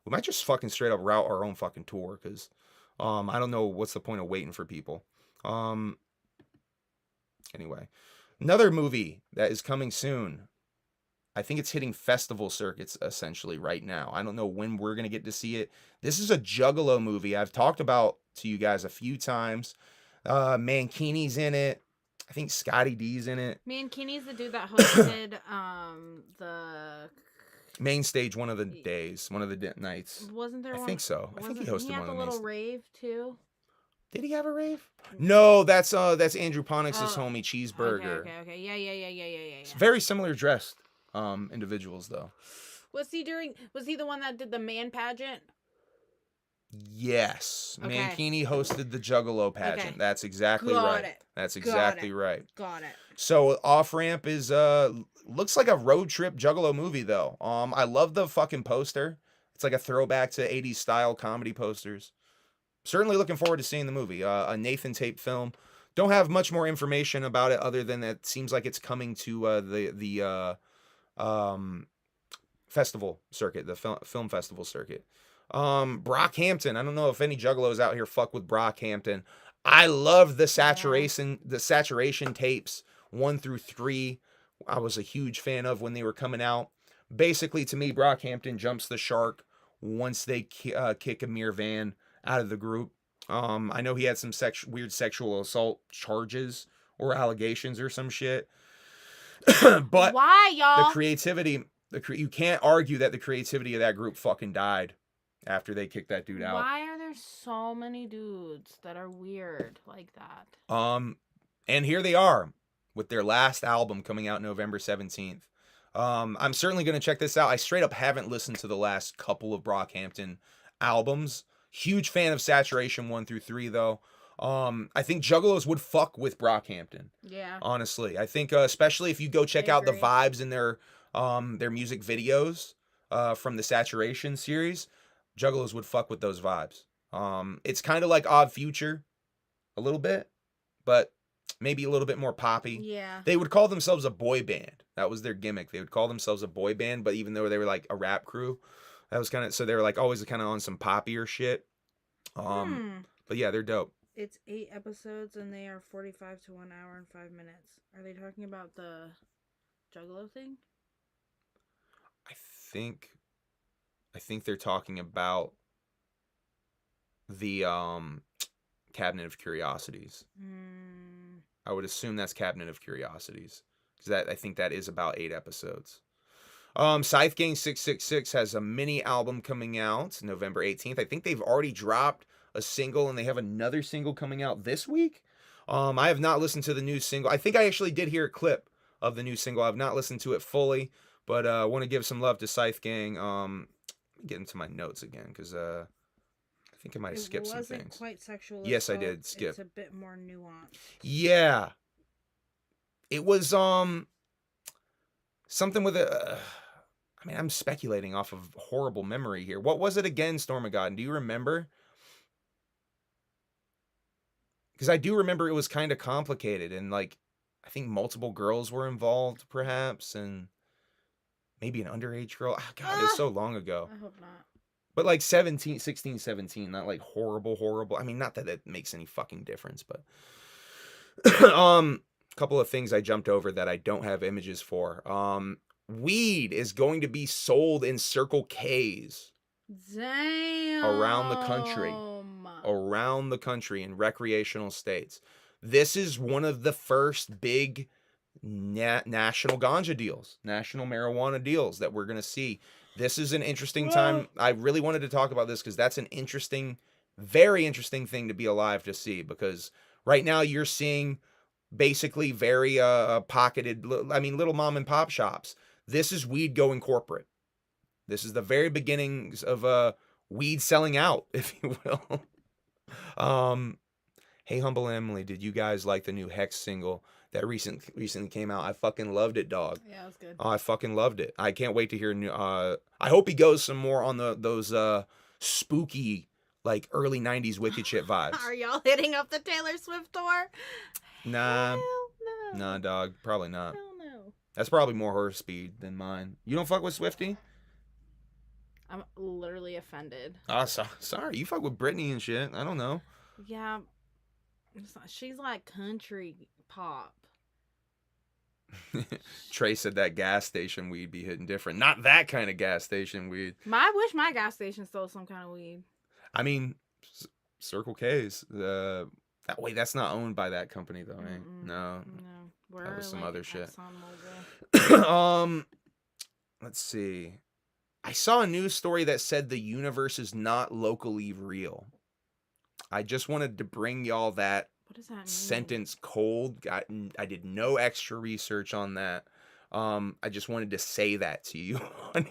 we might just fucking straight up route our own fucking tour because I don't know what's the point of waiting for people. Anyway, another movie that is coming soon. I think it's hitting festival circuits essentially right now. I don't know when we're going to get to see it. This is a Juggalo movie. I've talked about to you guys a few times. Mankini's in it. I think Scotty D's in it. Mankini's the dude that hosted the main stage one of the days, one of the nights. Wasn't there I one? think so. I think he hosted one of the little rave too. Did he have a rave? No, that's Andrew Ponix's homie Cheeseburger. Okay. Yeah. It's very similar dressed individuals though. Was he the one that did the man pageant? Yes. Okay. Mankini hosted the Juggalo pageant. Okay. That's exactly right. It. That's exactly right. Got it. So Off Ramp is looks like a road trip Juggalo movie though. I love the fucking poster. It's like a throwback to 80s style comedy posters. Certainly looking forward to seeing the movie. A Nathan Tape film. Don't have much more information about it other than that it seems like it's coming to the festival circuit, the film festival circuit. Brockhampton. I don't know if any Juggalos out here fuck with Brockhampton. I love the saturation tapes 1 through 3. I was a huge fan of when they were coming out. Basically, to me, Brockhampton jumps the shark once they kick Amir Van out of the group. I know he had some weird sexual assault charges or allegations or some shit. But why, y'all? The creativity, you can't argue that the creativity of that group fucking died after they kicked that dude out. Why are there so many dudes that are weird like that? And here they are with their last album coming out November 17th. I'm certainly going to check this out. I straight up haven't listened to the last couple of Brockhampton albums. Huge fan of Saturation 1 through 3 though. I think Juggalos would fuck with Brockhampton. Yeah. Honestly, I think especially if you go check out the vibes in their music videos from the Saturation series, Juggalos would fuck with those vibes. It's kind of like Odd Future, a little bit, but maybe a little bit more poppy. Yeah. They would call themselves a boy band. That was their gimmick. They would call themselves a boy band, but even though they were like a rap crew, that was kind of so they were like always kind of on some poppier shit. But yeah, they're dope. It's 8 episodes and they are 45 to 1 hour and 5 minutes. Are they talking about the Juggalo thing? I think they're talking about the Cabinet of Curiosities. I would assume that's Cabinet of Curiosities because I think that is about 8 episodes. Scythe Gang 666 has a mini album coming out November 18th. I think they've already dropped a single and they have another single coming out this week. I have not listened to the new single. I think I actually did hear a clip of the new single. I have not listened to it fully, but I want to give some love to Scythe Gang. Get into my notes again because I think I might have skipped some things. It wasn't quite sexual. Yes, I did skip. It's a bit more nuanced. Yeah. It was something with a I mean, I'm speculating off of horrible memory here. What was it again, Stormageddon? Do you remember? Because I do remember it was kind of complicated and like I think multiple girls were involved perhaps and maybe an underage girl. Oh, God, it was so long ago. I hope not. But like 16, 17, not like horrible. I mean, not that it makes any fucking difference, but couple of things I jumped over that I don't have images for. Weed is going to be sold in Circle K's. Damn. Around the country in recreational states. This is one of the first big national ganja deals, national marijuana deals that we're going to see. This is an interesting time. I really wanted to talk about this because that's an interesting, very interesting thing to be alive to see because right now you're seeing basically very pocketed, little mom and pop shops. This is weed going corporate. This is the very beginnings of weed selling out, if you will. Hey, Humble Emily, did you guys like the new Hex single that recently came out? I fucking loved it, dog. Yeah, it was good. Oh, I fucking loved it. I can't wait to hear new. I hope he goes some more on those spooky, like early '90s Wicked shit vibes. Are y'all hitting up the Taylor Swift tour? Nah, Hell no. nah, dog. Probably not. Hell no. That's probably more her speed than mine. You don't fuck with Swiftie? I'm literally offended. Oh, sorry. You fuck with Britney and shit. I don't know. Yeah, she's like country pop. Trey said that gas station weed be hitting different. Not that kind of gas station weed. I wish my gas station stole some kind of weed. I mean, Circle K's. Wait, that's not owned by that company though, right? No. We're That was some like other shit. ExxonMobil. Let's see. I saw a news story that said the universe is not locally real. I just wanted to bring y'all that What does that mean? sentence cold. I did no extra research on that. I just wanted to say that to you on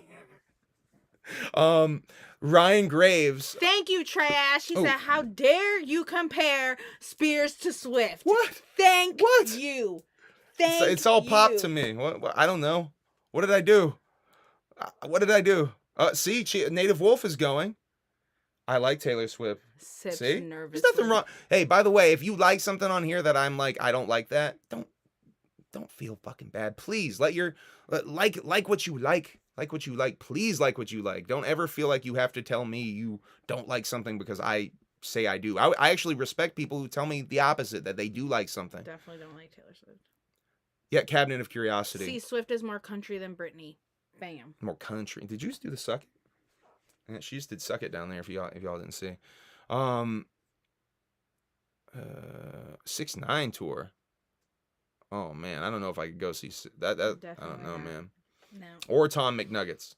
here. Ryan Graves. Thank you, Trash. He Oh. said, "How dare you compare Spears to Swift?" What? Thank What? you. It's all pop to me. What? I don't know. What did I do? What did I do? See, Native Wolf is going. I like Taylor Swift. Sips See? nervously. There's nothing wrong. Hey, by the way, if you like something on here that I'm like, I don't like that, don't feel fucking bad. Please like what you like. Like what you like. Please like what you like. Don't ever feel like you have to tell me you don't like something because I say I do. I actually respect people who tell me the opposite, that they do like something. Definitely don't like Taylor Swift. Yeah, Cabinet of Curiosity. See, Swift is more country than Britney. Bam. More country. Did you just do the Suck It? Yeah, she just did Suck It down there if y'all didn't see. 6ix9ine tour. Oh man, I don't know if I could go see that. I don't know, not. man. No. Or Tom McNuggets.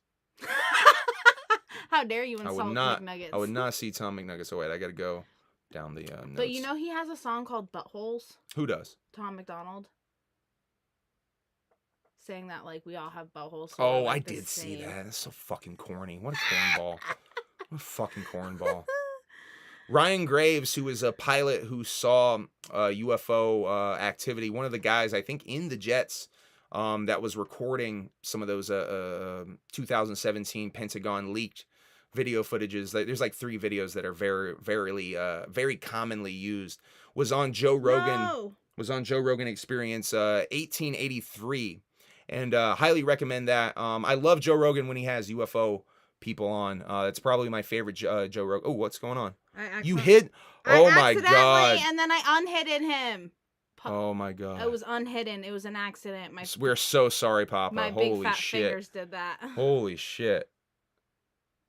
How dare you I insult would not. McNuggets? I would not see Tom McNuggets. Oh wait, I gotta go down the notes. But you know he has a song called Buttholes. Who does? Tom McDonald. Saying that like we all have buttholes. So Oh, we're, like, I the did see same. that. That's so fucking corny. What a cornball. What a fucking cornball. Ryan Graves, who is a pilot who saw UFO activity, one of the guys, I think, in the jets that was recording some of those 2017 Pentagon leaked video footages. There's like 3 videos that are very commonly used. Was on Joe Rogan. No. Was on Joe Rogan Experience 1883. And highly recommend that. I love Joe Rogan when he has UFO people on. It's probably my favorite Joe Rogan. Oh, what's going on? You hit? Oh my god! And then I unhidden him. Oh my god! It was unhidden. It was an accident. We're so sorry, Papa. My Holy big fat shit! fingers did that. Holy shit!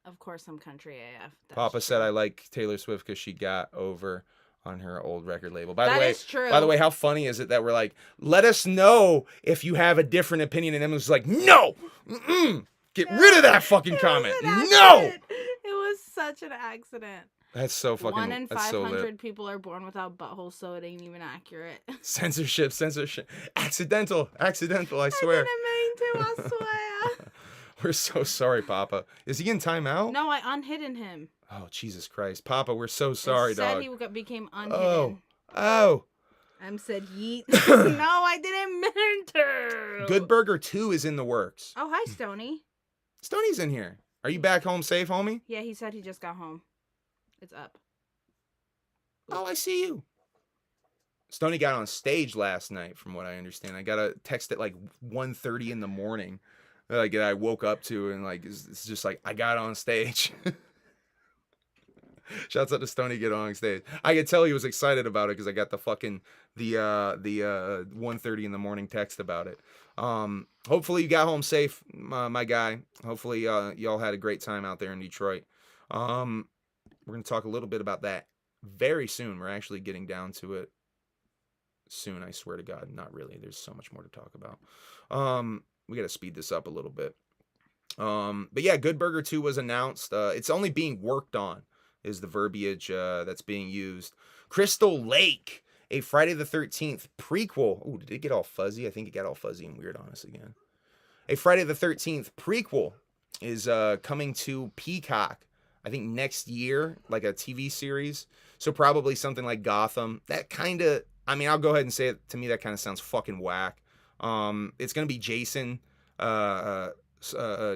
Of course, I'm country AF. That's Papa true. said I like Taylor Swift because she got over on her old record label. By That the way, is true. By the way, how funny is it that we're like, let us know if you have a different opinion, and Emily's like, no, get rid of that fucking comment. It was an No, accident. It was such an accident. that's so fucking. 1 in that's so 500 lit. people are born without buttholes, so it ain't even accurate. Censorship, accidental. I swear. I didn't mean to. I swear. We're so sorry, Papa. Is he in timeout? No, I unhidden him. Oh, Jesus Christ. Papa, we're so sorry, It said dog. he became unhidden. Oh. I'm said yeet. No, I didn't mean to. Good Burger 2 is in the works. Oh, hi, Stony. Stoney's in here. Are you back home safe, homie? Yeah, he said he just got home. It's up. Oh, I see you. Stoney got on stage last night, from what I understand. I got a text at like 1:30 in the morning. Like I woke up to, and like it's just like I got on stage. Shouts out to Stoney get on stage. I could tell he was excited about it because I got the 1:30 in the morning text about it. Hopefully you got home safe, my guy. Hopefully y'all had a great time out there in Detroit. We're gonna talk a little bit about that very soon. We're actually getting down to it soon. I swear to God, not really. There's so much more to talk about. We got to speed this up a little bit. But yeah, Good Burger 2 was announced. It's only being worked on is the verbiage that's being used. Crystal Lake, a Friday the 13th prequel. Oh, did it get all fuzzy? I think it got all fuzzy and weird on us again. A Friday the 13th prequel is coming to Peacock, I think next year, like a TV series. So probably something like Gotham. That kind of, I mean, I'll go ahead and say it. To me, that kind of sounds fucking whack. It's gonna be Jason,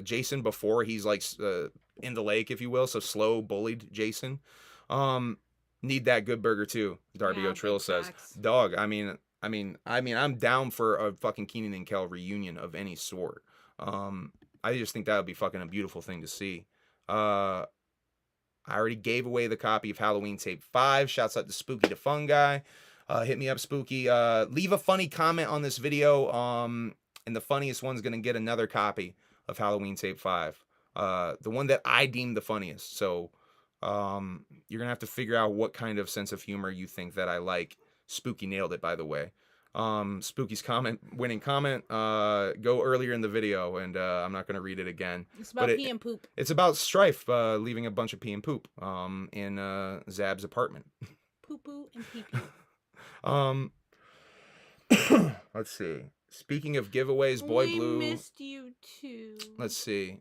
Jason before he's like in the lake, if you will. So slow bullied Jason. Need that good burger too. Darby O'Trill says, dog. I mean, I'm down for a fucking Keenan and Kel reunion of any sort. I just think that would be fucking a beautiful thing to see. I already gave away the copy of Halloween Tape 5. Shouts out to Spooky the Fun Guy. Hit me up, Spooky. Leave a funny comment on this video. And the funniest one's going to get another copy of Halloween Tape 5. The one that I deem the funniest. So you're going to have to figure out what kind of sense of humor you think that I like. Spooky nailed it, by the way. Spooky's winning comment, go earlier in the video, and I'm not going to read it again. It's about pee and poop. It's about Strife leaving a bunch of pee and poop in Zab's apartment. Poo poo and pee pee. Let's see. Speaking of giveaways, Boy Blue. We missed you too. Let's see.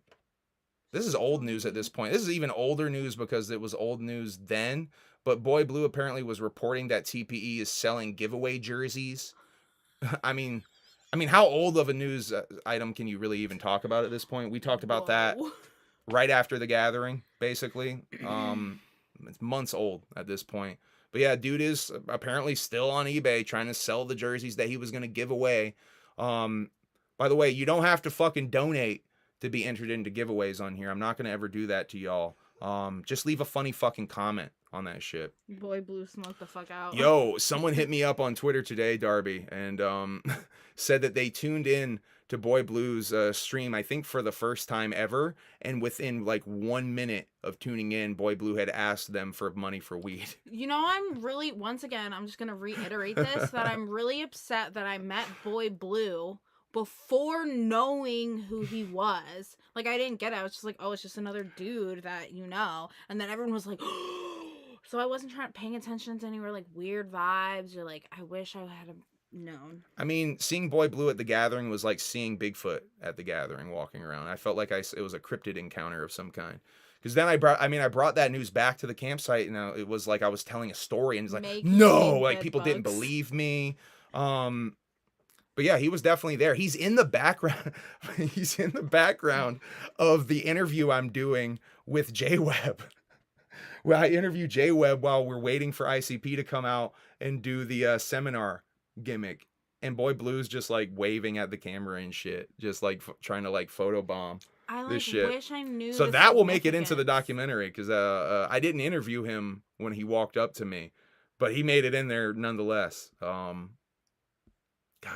This is old news at this point. This is even older news because it was old news then. But Boy Blue apparently was reporting that TPE is selling giveaway jerseys. I mean, how old of a news item can you really even talk about at this point? We talked about that right after the gathering, basically. It's months old at this point. But yeah, dude is apparently still on eBay trying to sell the jerseys that he was going to give away. By the way, you don't have to fucking donate to be entered into giveaways on here. I'm not going to ever do that to y'all. Just leave a funny fucking comment on that shit. Boy Blue smoked the fuck out. Yo, someone hit me up on Twitter today, Darby, and said that they tuned in to Boy Blue's stream, I think for the first time ever, and within like 1 minute of tuning in, Boy Blue had asked them for money for weed. You know, I'm really, once again, I'm just going to reiterate this, that I'm really upset that I met Boy Blue before knowing who he was. Like, I didn't get it. I was just like, oh, it's just another dude that you know. And then everyone was like, so I wasn't paying attention to anywhere like weird vibes or like, I wish I had known. I mean, seeing Boy Blue at the gathering was like seeing Bigfoot at the gathering walking around. I felt like it was a cryptid encounter of some kind. Because then I brought that news back to the campsite, and it was like I was telling a story, and it's like, no, like people didn't believe me. But yeah, he was definitely there. He's in the background. He's in the background of the interview I'm doing with J-Web. Well, I interview J-Web while we're waiting for ICP to come out and do the seminar gimmick. And Boy Blue's just like waving at the camera and shit. Just like trying to like photobomb this shit. Wish I knew. So that will make it into the documentary because I didn't interview him when he walked up to me, but he made it in there nonetheless. God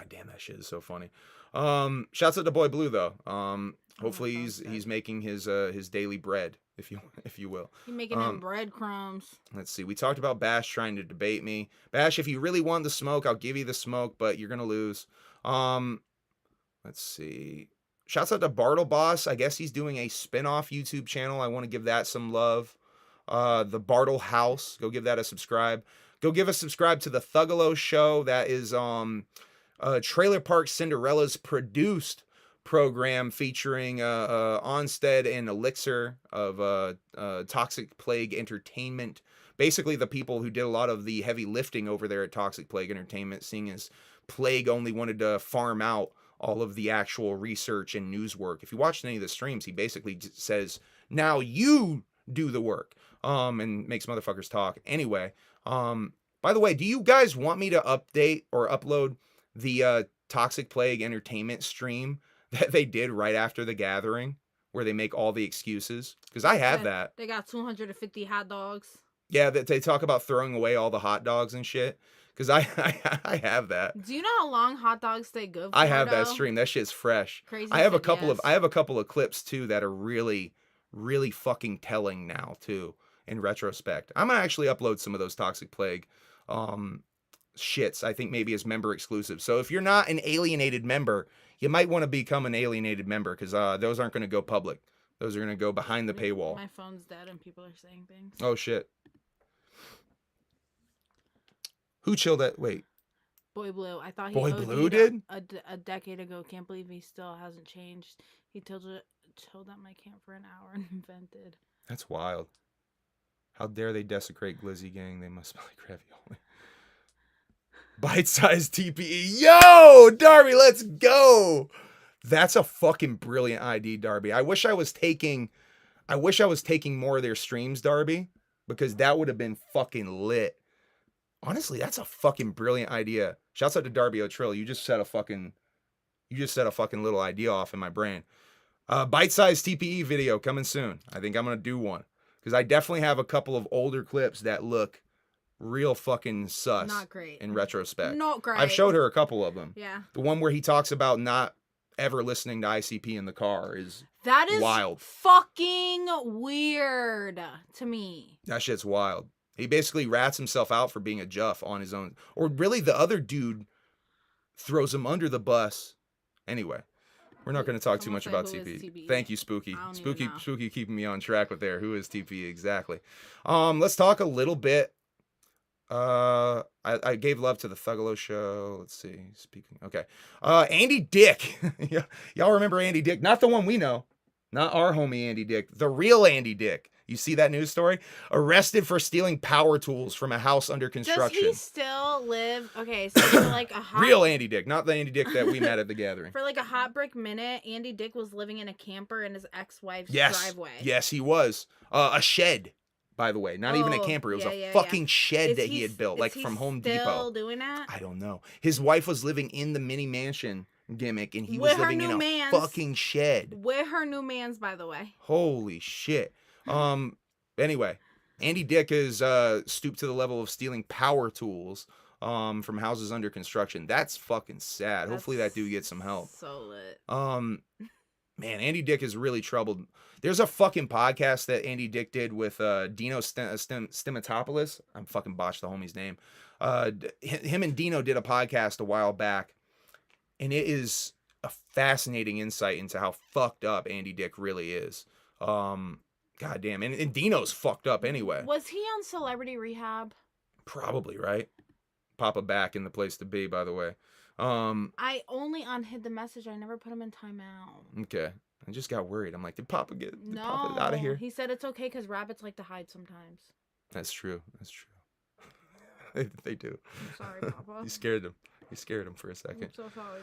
damn, that shit is so funny. Shouts out to Boy Blue though. Hopefully he's making his daily bread, if you will. He's making them breadcrumbs. Let's see. We talked about Bash trying to debate me. Bash, if you really want the smoke, I'll give you the smoke, but you're gonna lose. Let's see. Shouts out to Bartle Boss. I guess he's doing a spin-off YouTube channel. I want to give that some love. The Bartle House. Go give that a subscribe. Go give a subscribe to the Juggalo show. That is Trailer Park Cinderella's produced program featuring Onstead and Elixir of Toxic Plague Entertainment. Basically the people who did a lot of the heavy lifting over there at Toxic Plague Entertainment, seeing as Plague only wanted to farm out all of the actual research and news work. If you watch any of the streams, he basically says, now you do the work, and makes motherfuckers talk. Anyway, by the way, do you guys want me to update or upload the Toxic Plague Entertainment stream that they did right after the gathering, where they make all the excuses? Because I have that. They got 250 hot dogs. Yeah, that they talk about throwing away all the hot dogs and shit. Because I have that. Do you know how long hot dogs stay good for? I have that stream. That shit's fresh. Crazy. I have a couple of clips too that are really, really fucking telling now too. In retrospect, I'm gonna actually upload some of those Toxic Plague shits. I think maybe as member exclusive. So if you're not an Alienated member, you might want to become an Alienated member, because those aren't going to go public. Those are going to go behind the paywall. My phone's dead and people are saying things. Oh shit. Who chilled that? Wait. Boy Blue. I thought he Boy Blue did? A decade ago. Can't believe he still hasn't changed. He chilled at my camp for an hour and invented. That's wild. How dare they desecrate Glizzy Gang? They must smell like ravioli. Bite-sized TPE. Yo, Darby, let's go. That's a fucking brilliant ID, Darby. I wish I was taking more of their streams, Darby, because that would have been fucking lit. Honestly, that's a fucking brilliant idea. Shouts out to Darby O'Trill. You just set a fucking little idea off in my brain. Bite-sized TPE video coming soon. I think I'm gonna do one because I definitely have a couple of older clips that look real fucking sus. Not great. In retrospect. Not great. I've showed her a couple of them. Yeah. The one where he talks about not ever listening to ICP in the car is wild. Fucking weird to me. That shit's wild. He basically rats himself out for being a juff on his own. Or really the other dude throws him under the bus. Anyway, we're not going to talk too much about TP. Thank you, Spooky. Spooky keeping me on track with there. Who is TP exactly? Let's talk a little bit. I gave love to the Juggalo show. Let's see. Speaking. Okay. Andy Dick. Y'all remember Andy Dick? Not the one we know. Not our homie Andy Dick. The real Andy Dick. You see that news story? Arrested for stealing power tools from a house under construction. Does he still live? Okay, so for like a hot... Real Andy Dick, not the Andy Dick that we met at the gathering. For like a hot brick minute, Andy Dick was living in a camper in his ex-wife's driveway. Yes, he was. A shed, by the way. Not even a camper. It was a fucking shed that he had built, like from Home Depot. Still doing that? I don't know. His wife was living in the mini mansion gimmick, and he was living in a fucking shed. With her new mans, by the way. Holy shit. Anyway, Andy Dick is stooped to the level of stealing power tools from houses under construction. That's fucking sad. Hopefully that dude gets some help. So lit. Man, Andy Dick is really troubled. There's a fucking podcast that Andy Dick did with Dino Stimatopoulos. I'm fucking botched the homie's name. Him and Dino did a podcast a while back, and it is a fascinating insight into how fucked up Andy Dick really is. God damn, and Dino's fucked up anyway. Was he on Celebrity Rehab? Probably, right? Papa back in the place to be, by the way. I only unhid the message. I never put him in timeout. Okay. I just got worried. I'm like, did Papa Papa out of here? He said it's okay because rabbits like to hide sometimes. That's true. They do. I'm sorry, Papa. You scared them. You scared him for a second. I'm so sorry,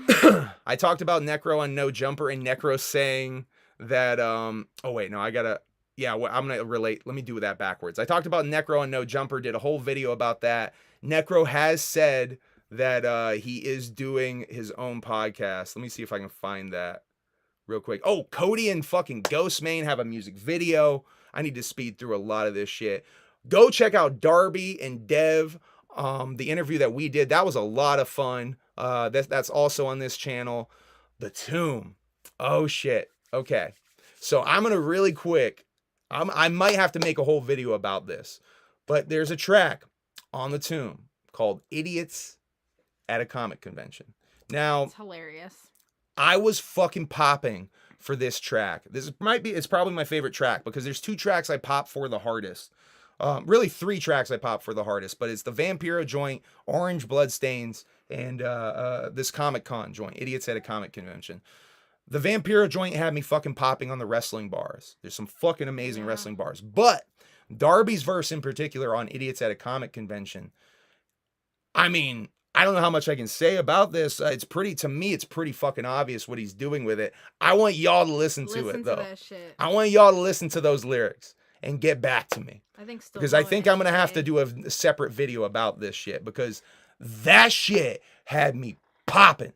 Papa. I talked about Necro on No Jumper and Necro saying that I'm gonna relate. Let me do that backwards. I talked about Necro on No Jumper, did a whole video about that. Necro has said that he is doing his own podcast. Let me see if I can find that real quick. Oh, Cody and fucking Ghostmane have a music video. I need to speed through a lot of this shit. Go check out Darby and Dev. The interview that we did, that was a lot of fun. That's also on this channel. The Tomb. Oh shit. Okay. So I'm going to really quick. I might have to make a whole video about this, but there's a track on The Tomb called Idiots at a Comic Convention. Now, it's hilarious. I was fucking popping for this track. It's probably my favorite track because there's two tracks I pop for the hardest. Really three tracks I pop for the hardest, but it's the Vampiro joint, Orange Bloodstains, and this Comic Con joint, Idiots at a Comic Convention. The Vampiro joint had me fucking popping on the wrestling bars. There's some fucking amazing wrestling bars. But Darby's verse in particular on Idiots at a Comic Convention, I mean, I don't know how much I can say about this. To me, it's pretty fucking obvious what he's doing with it. I want y'all to listen to it, though. That shit. I want y'all to listen to those lyrics and get back to me. I think because I think I'm going to have to do a separate video about this shit because that shit had me popping.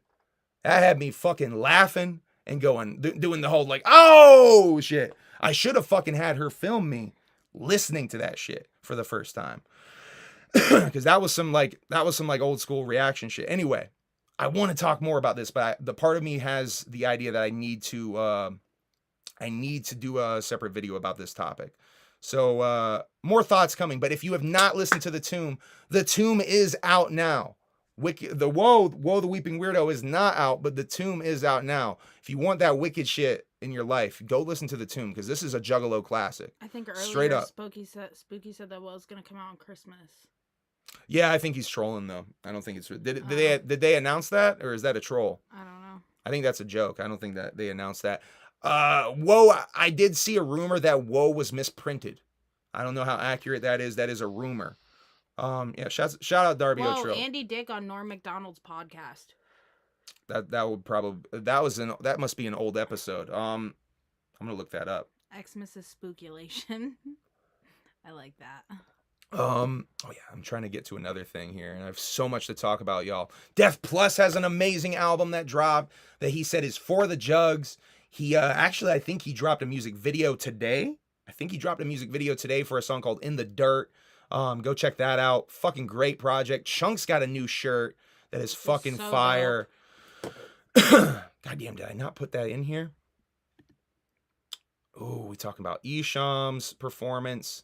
That had me fucking laughing and doing the whole like, oh shit. I should have fucking had her film me listening to that shit for the first time. Because that was some old school reaction shit. Anyway, I want to talk more about this, but the part of me has the idea that I need to do a separate video about this topic. So more thoughts coming. But if you have not listened to The Tomb is out now. Woe the Weeping Weirdo is not out, but The Tomb is out now. If you want that wicked shit in your life, go listen to The Tomb because this is a Juggalo classic. I think earlier straight up. Spooky said that was gonna come out on Christmas. Yeah, I think he's trolling though. I don't think it's did they announce that or is that a troll? I don't know. I think that's a joke. I don't think that they announced that. Woe, I did see a rumor that Woe was misprinted. I don't know how accurate that is. That is a rumor. Yeah, shout out Darby Whoa, O'Trill. Andy Dick on Norm Macdonald's podcast. That would probably that must be an old episode. I'm gonna look that up. Xmas Spookulation. I like that. Oh yeah, I'm trying to get to another thing here, and I have so much to talk about, y'all. Def Plus has an amazing album that dropped that he said is for the jugs. He actually, I think he dropped a music video today. For a song called In the Dirt. Go check that out. Fucking great project. Chunk's got a new shirt that is fucking so fire. Goddamn, did I not put that in here? Oh, we talking about Esham's performance.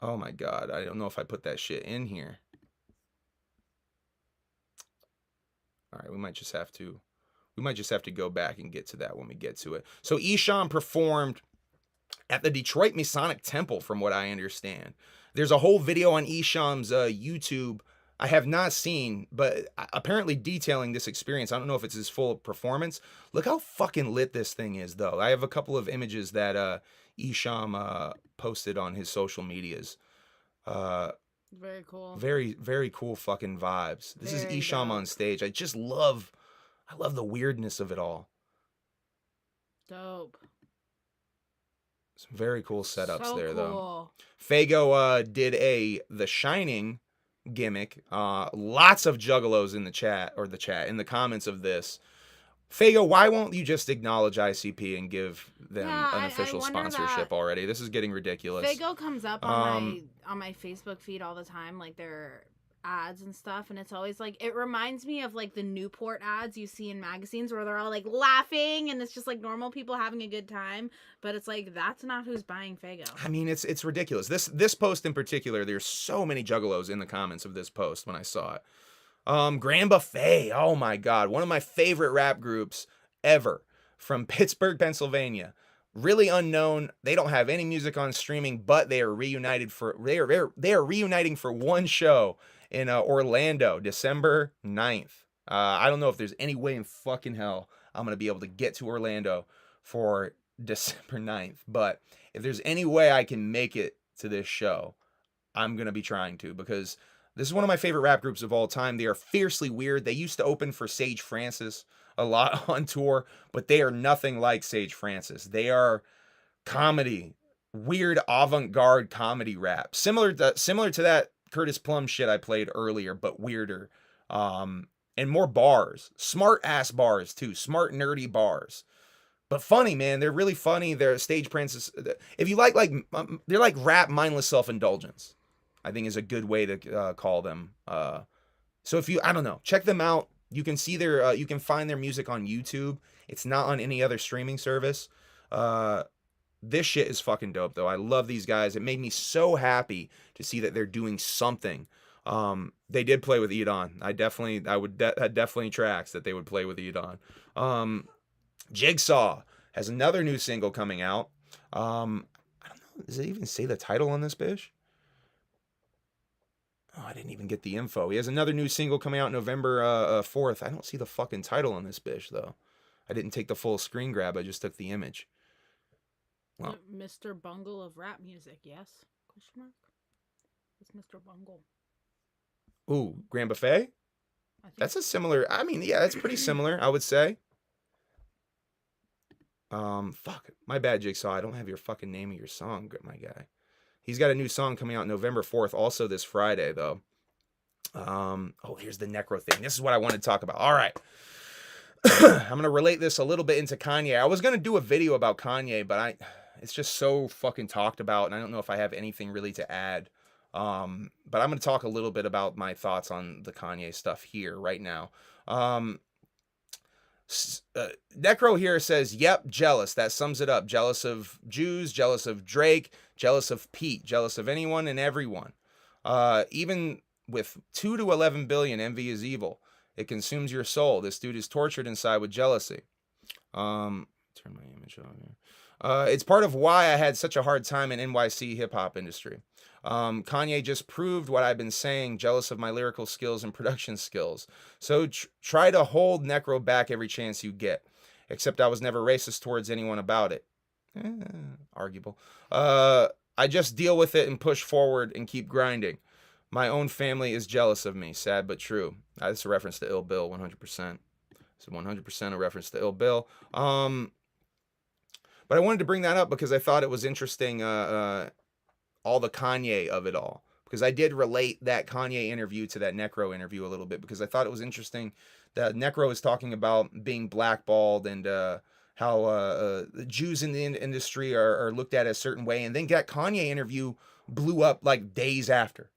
Oh my God, I don't know if I put that shit in here. All right, we might just have to go back and get to that when we get to it. So Esham performed at the Detroit Masonic Temple, from what I understand. There's a whole video on Esham's YouTube I have not seen, but apparently detailing this experience. I don't know if it's his full performance. Look how fucking lit this thing is, though. I have a couple of images that Esham posted on his social medias. Very cool. Very, very cool fucking vibes. This is Esham on stage. I love the weirdness of it all. Dope. Some very cool setups So there, cool. though. Fago did The Shining gimmick. Lots of Juggalos in in the comments of this. Fago, why won't you just acknowledge ICP and give them an official sponsorship already? This is getting ridiculous. Fago comes up on my Facebook feed all the time, like their ads and stuff, and it's always like, it reminds me of like the Newport ads you see in magazines where they're all like laughing and it's just like normal people having a good time, but it's like, that's not who's buying Fago. I mean, it's ridiculous. This post in particular, there's so many Juggalos in the comments of this post when I saw it. Grand Buffet, oh my God, one of my favorite rap groups ever, from Pittsburgh, Pennsylvania. Really unknown. They don't have any music on streaming, but they are reuniting for one show in Orlando, December 9th. I don't know if there's any way in fucking hell I'm gonna be able to get to Orlando for December 9th, but if there's any way I can make it to this show, I'm gonna be trying to, because this is one of my favorite rap groups of all time. They are fiercely weird. They used to open for Sage Francis a lot on tour, but they are nothing like Sage Francis. They are comedy, weird avant-garde comedy rap. Similar to that Curtis Plum shit I played earlier, but weirder. And more bars. Smart ass bars too. Smart nerdy bars. But funny, man. They're really funny. They're Sage Francis. If you like they're like rap mindless self-indulgence, I think is a good way to call them. So if you, I don't know, check them out. You can see you can find their music on YouTube. It's not on any other streaming service. This shit is fucking dope, though. I love these guys. It made me so happy to see that they're doing something. They did play with Edon. That definitely tracks that they would play with Edon. Jigsaw has another new single coming out. I don't know. Does it even say the title on this bitch? Oh, I didn't even get the info. He has another new single coming out November 4th. I don't see the fucking title on this bitch, though. I didn't take the full screen grab. I just took the image. Well, Mr. Bungle of rap music, yes? Question mark? It's Mr. Bungle. Ooh, Grand Buffet? That's a similar, I mean, yeah, that's pretty similar, I would say. Fuck, my bad, Jigsaw. I don't have your fucking name of your song, my guy. He's got a new song coming out November 4th, also this Friday, though. Oh, here's the Necro thing. This is what I wanted to talk about. All right. I'm going to relate this a little bit into Kanye. I was going to do a video about Kanye, but it's just so fucking talked about, and I don't know if I have anything really to add. But I'm going to talk a little bit about my thoughts on the Kanye stuff here right now. Necro here says, yep, jealous. That sums it up. Jealous of Jews, jealous of Drake, jealous of Pete, jealous of anyone and everyone. Even with 2 to 11 billion, envy is evil. It consumes your soul. This dude is tortured inside with jealousy. Turn my image on here. It's part of why I had such a hard time in NYC hip-hop industry. Kanye just proved what I've been saying, jealous of my lyrical skills and production skills. So try to hold Necro back every chance you get. Except I was never racist towards anyone about it. Arguable. I just deal with it and push forward and keep grinding. My own family is jealous of me. Sad but true. That's a reference to Ill Bill, 100%. It's 100% a reference to Ill Bill. But I wanted to bring that up because I thought it was interesting, all the Kanye of it all. Because I did relate that Kanye interview to that Necro interview a little bit, because I thought it was interesting that Necro is talking about being blackballed and how the Jews in the industry are looked at a certain way. And then that Kanye interview blew up like days after,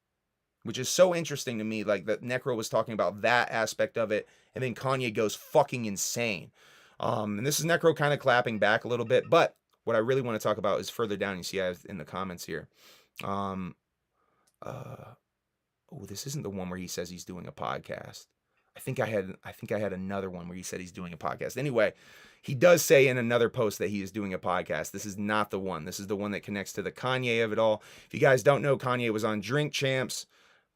which is so interesting to me. Like that Necro was talking about that aspect of it, and then Kanye goes fucking insane. And this is Necro kind of clapping back a little bit. But what I really want to talk about is further down. You see I have in the comments here. This isn't the one where he says he's doing a podcast. I think I had another one where he said he's doing a podcast. Anyway, he does say in another post that he is doing a podcast. This is not the one. This is the one that connects to the Kanye of it all. If you guys don't know, Kanye was on Drink Champs,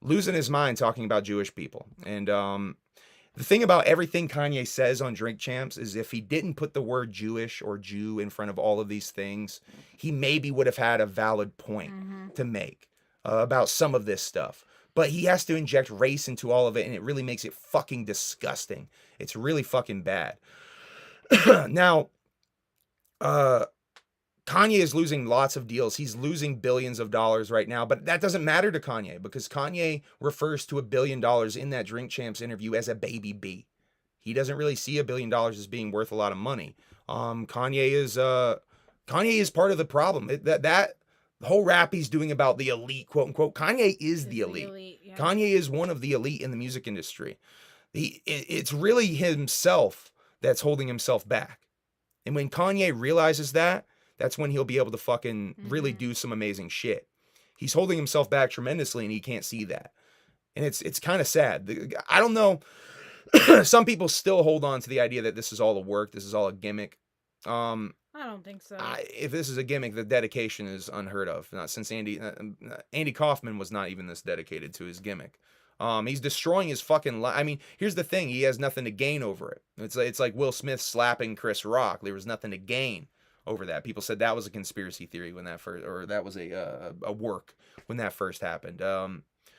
losing his mind talking about Jewish people. And the thing about everything Kanye says on Drink Champs is if he didn't put the word Jewish or Jew in front of all of these things, he maybe would have had a valid point to make about some of this stuff. But he has to inject race into all of it, and it really makes it fucking disgusting. It's really fucking bad. Now, Kanye is losing lots of deals. He's losing billions of dollars right now, but that doesn't matter to Kanye because Kanye refers to $1 billion in that Drink Champs interview as a baby B. He doesn't really see $1 billion as being worth a lot of money. Kanye is part of the problem. The whole rap he's doing about the elite, quote unquote, Kanye is the elite. Yeah. Kanye is one of the elite in the music industry. It's really himself that's holding himself back. And when Kanye realizes that, that's when he'll be able to fucking really do some amazing shit. He's holding himself back tremendously and he can't see that. And it's kind of sad. I don't know. Some people still hold on to the idea that this is all a work. This is all a gimmick. I don't think so. If this is a gimmick, the dedication is unheard of. Not since Andy Kaufman was not even this dedicated to his gimmick. He's destroying his fucking life. I mean, here's the thing: he has nothing to gain over it. It's like Will Smith slapping Chris Rock. There was nothing to gain over that. People said that was a conspiracy theory when that first, or that was a work when that first happened.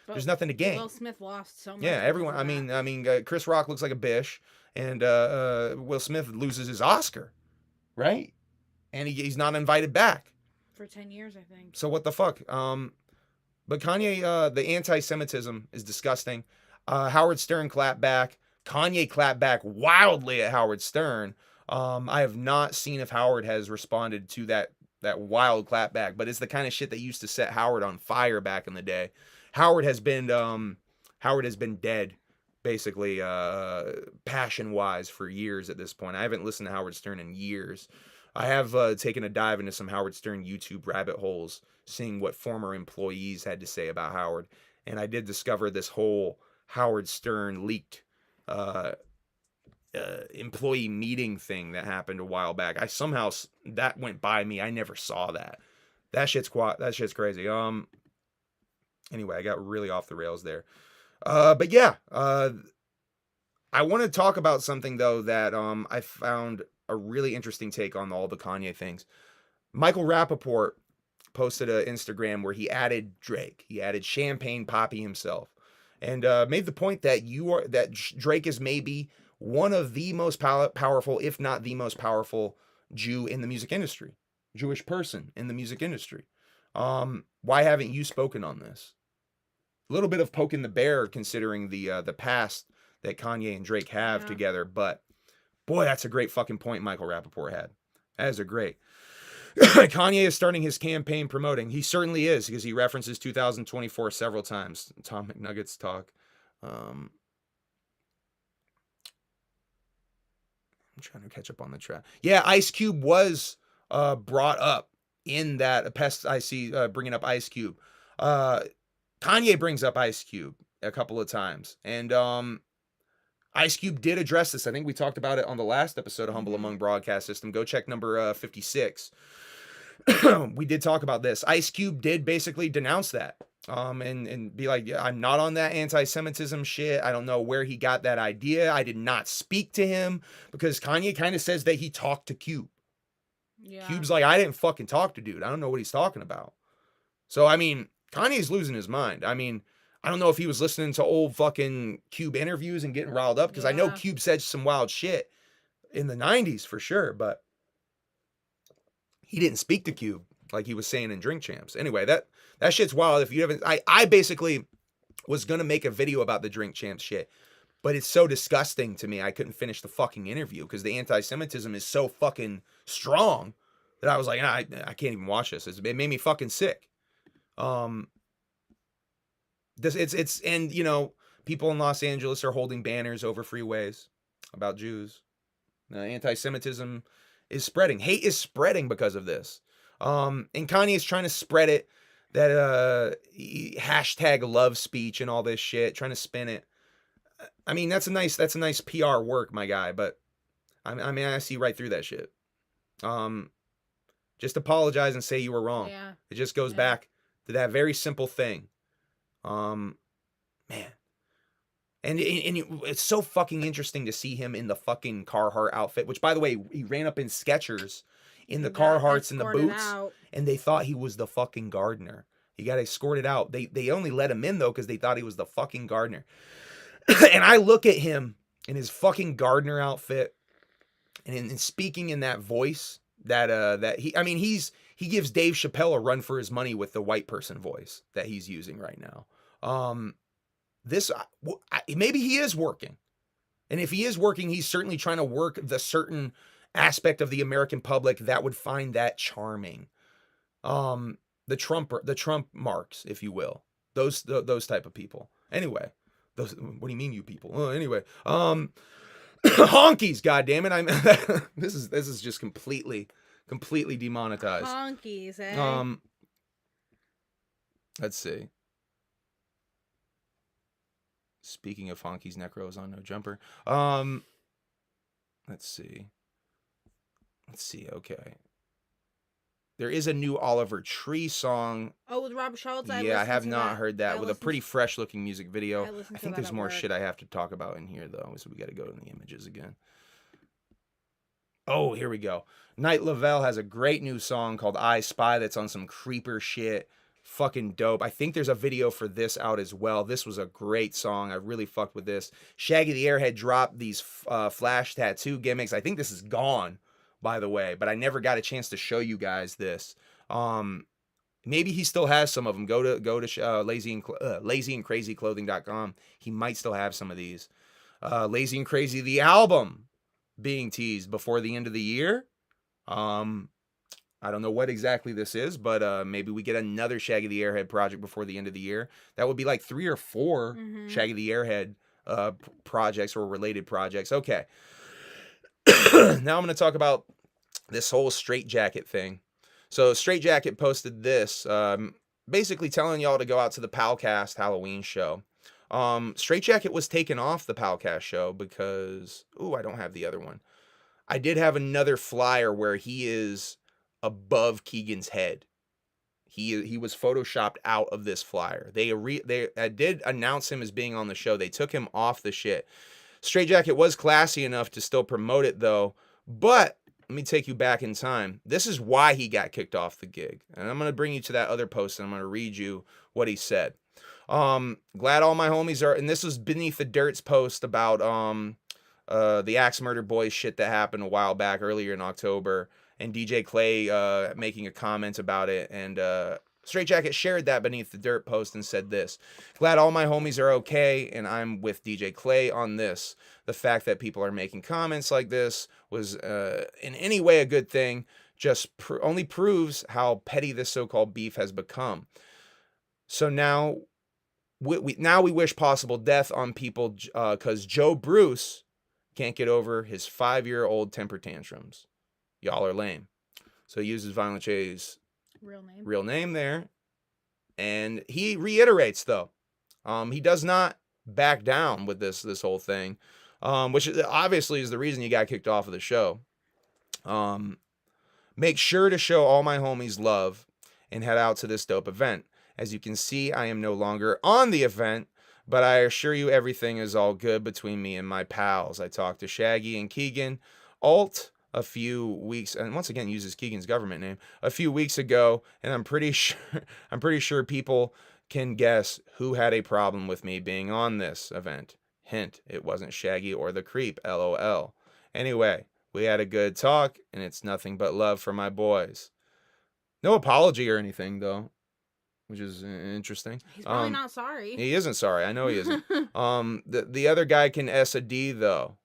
There's nothing to gain. Will Smith lost so much. Yeah, everyone. I mean, Chris Rock looks like a bish, and Will Smith loses his Oscar, right? And he's not invited back for 10 years, I think. So what the fuck? But Kanye, the anti-Semitism is disgusting. Howard Stern clapped back. Kanye clapped back wildly at Howard Stern. I have not seen if Howard has responded to that wild clapback, but it's the kind of shit that used to set Howard on fire back in the day. Howard has been dead, basically, passion-wise for years at this point. I haven't listened to Howard Stern in years. I have taken a dive into some Howard Stern YouTube rabbit holes, seeing what former employees had to say about Howard, and I did discover this whole Howard Stern leaked employee meeting thing that happened a while back. That went by me. I never saw that. That shit's crazy. Anyway, I got really off the rails there. But yeah, I want to talk about something though that I found a really interesting take on all the Kanye things. Michael Rappaport posted an Instagram where he added Drake. He added Champagne Papi himself, and made the point that Drake is maybe one of the most powerful, if not the most powerful Jew in the music industry, Jewish person in the music industry. Why haven't you spoken on this? A little bit of poking the bear considering the past that Kanye and Drake have together, but boy, that's a great fucking point Michael Rappaport had. That is a great. Kanye is starting his campaign promoting. He certainly is, because he references 2024 several times. Tom McNuggets talk. I'm trying to catch up on the track. Yeah, Ice Cube was brought up in that. Pest I see bringing up Ice Cube. Kanye brings up Ice Cube a couple of times, and Ice Cube did address this. I think we talked about it on the last episode of Humble Among Broadcast System. Go check number 56. We did talk about this. Ice Cube did basically denounce that and be like, yeah, I'm not on that anti-Semitism shit. I don't know where he got that idea. I did not speak to him, because Kanye kind of says that he talked to Cube. Yeah. Cube's like, I didn't fucking talk to dude. I don't know what he's talking about. So, I mean, Kanye's losing his mind. I mean, I don't know if he was listening to old fucking Cube interviews and getting riled up, because I know Cube said some wild shit in the 90s for sure, but he didn't speak to Cube like he was saying in Drink Champs. Anyway, that shit's wild. If you haven't, I basically was going to make a video about the Drink Champs shit, but it's so disgusting to me. I couldn't finish the fucking interview because the anti-Semitism is so fucking strong that I was like, I can't even watch this. It made me fucking sick. And you know, people in Los Angeles are holding banners over freeways about Jews. Anti-Semitism is spreading. Hate is spreading because of this. And Kanye is trying to spread it, that hashtag love speech and all this shit, trying to spin it. I mean, that's a nice PR work, my guy, but I mean, I see right through that shit. Just apologize and say you were wrong. Yeah. It just goes back to that very simple thing. Man. And it's so fucking interesting to see him in the fucking Carhartt outfit, which, by the way, he ran up in Skechers in the Carhartts and the boots, and they thought he was the fucking gardener. He got escorted out. They only let him in, though, because they thought he was the fucking gardener. And I look at him in his fucking gardener outfit, and in speaking in that voice that he gives Dave Chappelle a run for his money with the white person voice that he's using right now. Maybe he is working. And if he is working, he's certainly trying to work the certain aspect of the American public that would find that charming. The Trump marks, if you will. Those type of people. Anyway, what do you mean, you people? Anyway, honkies, goddammit. This is just completely demonetized. Honkies, eh? Let's see. Speaking of honkies, Necro is on No Jumper. Let's see. Okay. There is a new Oliver Tree song. Oh, with Robert Schultz? Yeah, I have not heard that. With a pretty fresh looking music video. I think there's more shit I have to talk about in here, though. So we got to go to the images again. Oh, here we go. Night Lavelle has a great new song called I Spy that's on some creeper shit. Fucking dope. I think there's a video for this out as well. This was a great song. I really fucked with this. Shaggy the Airhead dropped these flash tattoo gimmicks. I think this is gone, by the way, but I never got a chance to show you guys this. Maybe he still has some of them. Go to lazyandcrazyclothing.com. He might still have some of these. Lazy and Crazy, the album, being teased before the end of the year. I don't know what exactly this is, but maybe we get another Shaggy the Airhead project before the end of the year. That would be like 3 or 4 Shaggy the Airhead projects or related projects. Okay. Now I'm going to talk about this whole Straight Jacket thing. So Straight Jacket posted this, basically telling y'all to go out to the Palcast Halloween show. Straight Jacket was taken off the Palcast show because, I don't have the other one. I did have another flyer where he is above Keegan's head. He was photoshopped out of this flyer. They did announce him as being on the show. They took him off the shit. Straight Jacket was classy enough to still promote it, though. But let me take you back in time. This is why he got kicked off the gig. And I'm going to bring you to that other post, and I'm going to read you what he said. Glad all my homies are... And this was beneath the Dirt's post about the Axe Murder Boys shit that happened a while back, earlier in October. And DJ Clay making a comment about it. And Straight Jacket shared that beneath the Dirt post and said this: glad all my homies are okay, and I'm with DJ Clay on this. The fact that people are making comments like this was in any way a good thing, just only proves how petty this so-called beef has become. So now we wish possible death on people because Joe Bruce can't get over his 5-year-old temper tantrums. Y'all are lame. So he uses Violent J's real name there. And he reiterates, though. He does not back down with this whole thing, which obviously is the reason he got kicked off of the show. Make sure to show all my homies love and head out to this dope event. As you can see, I am no longer on the event, but I assure you everything is all good between me and my pals. I talked to Shaggy and Keegan. Alt a few weeks, and once again uses Keegan's government name, a few weeks ago, and I'm pretty sure people can guess who had a problem with me being on this event. Hint, it wasn't Shaggy or the Creep, LOL. Anyway, we had a good talk, and it's nothing but love for my boys. No apology or anything, though, which is interesting. He's probably not sorry. He isn't sorry. I know he isn't. The other guy can S a D, though.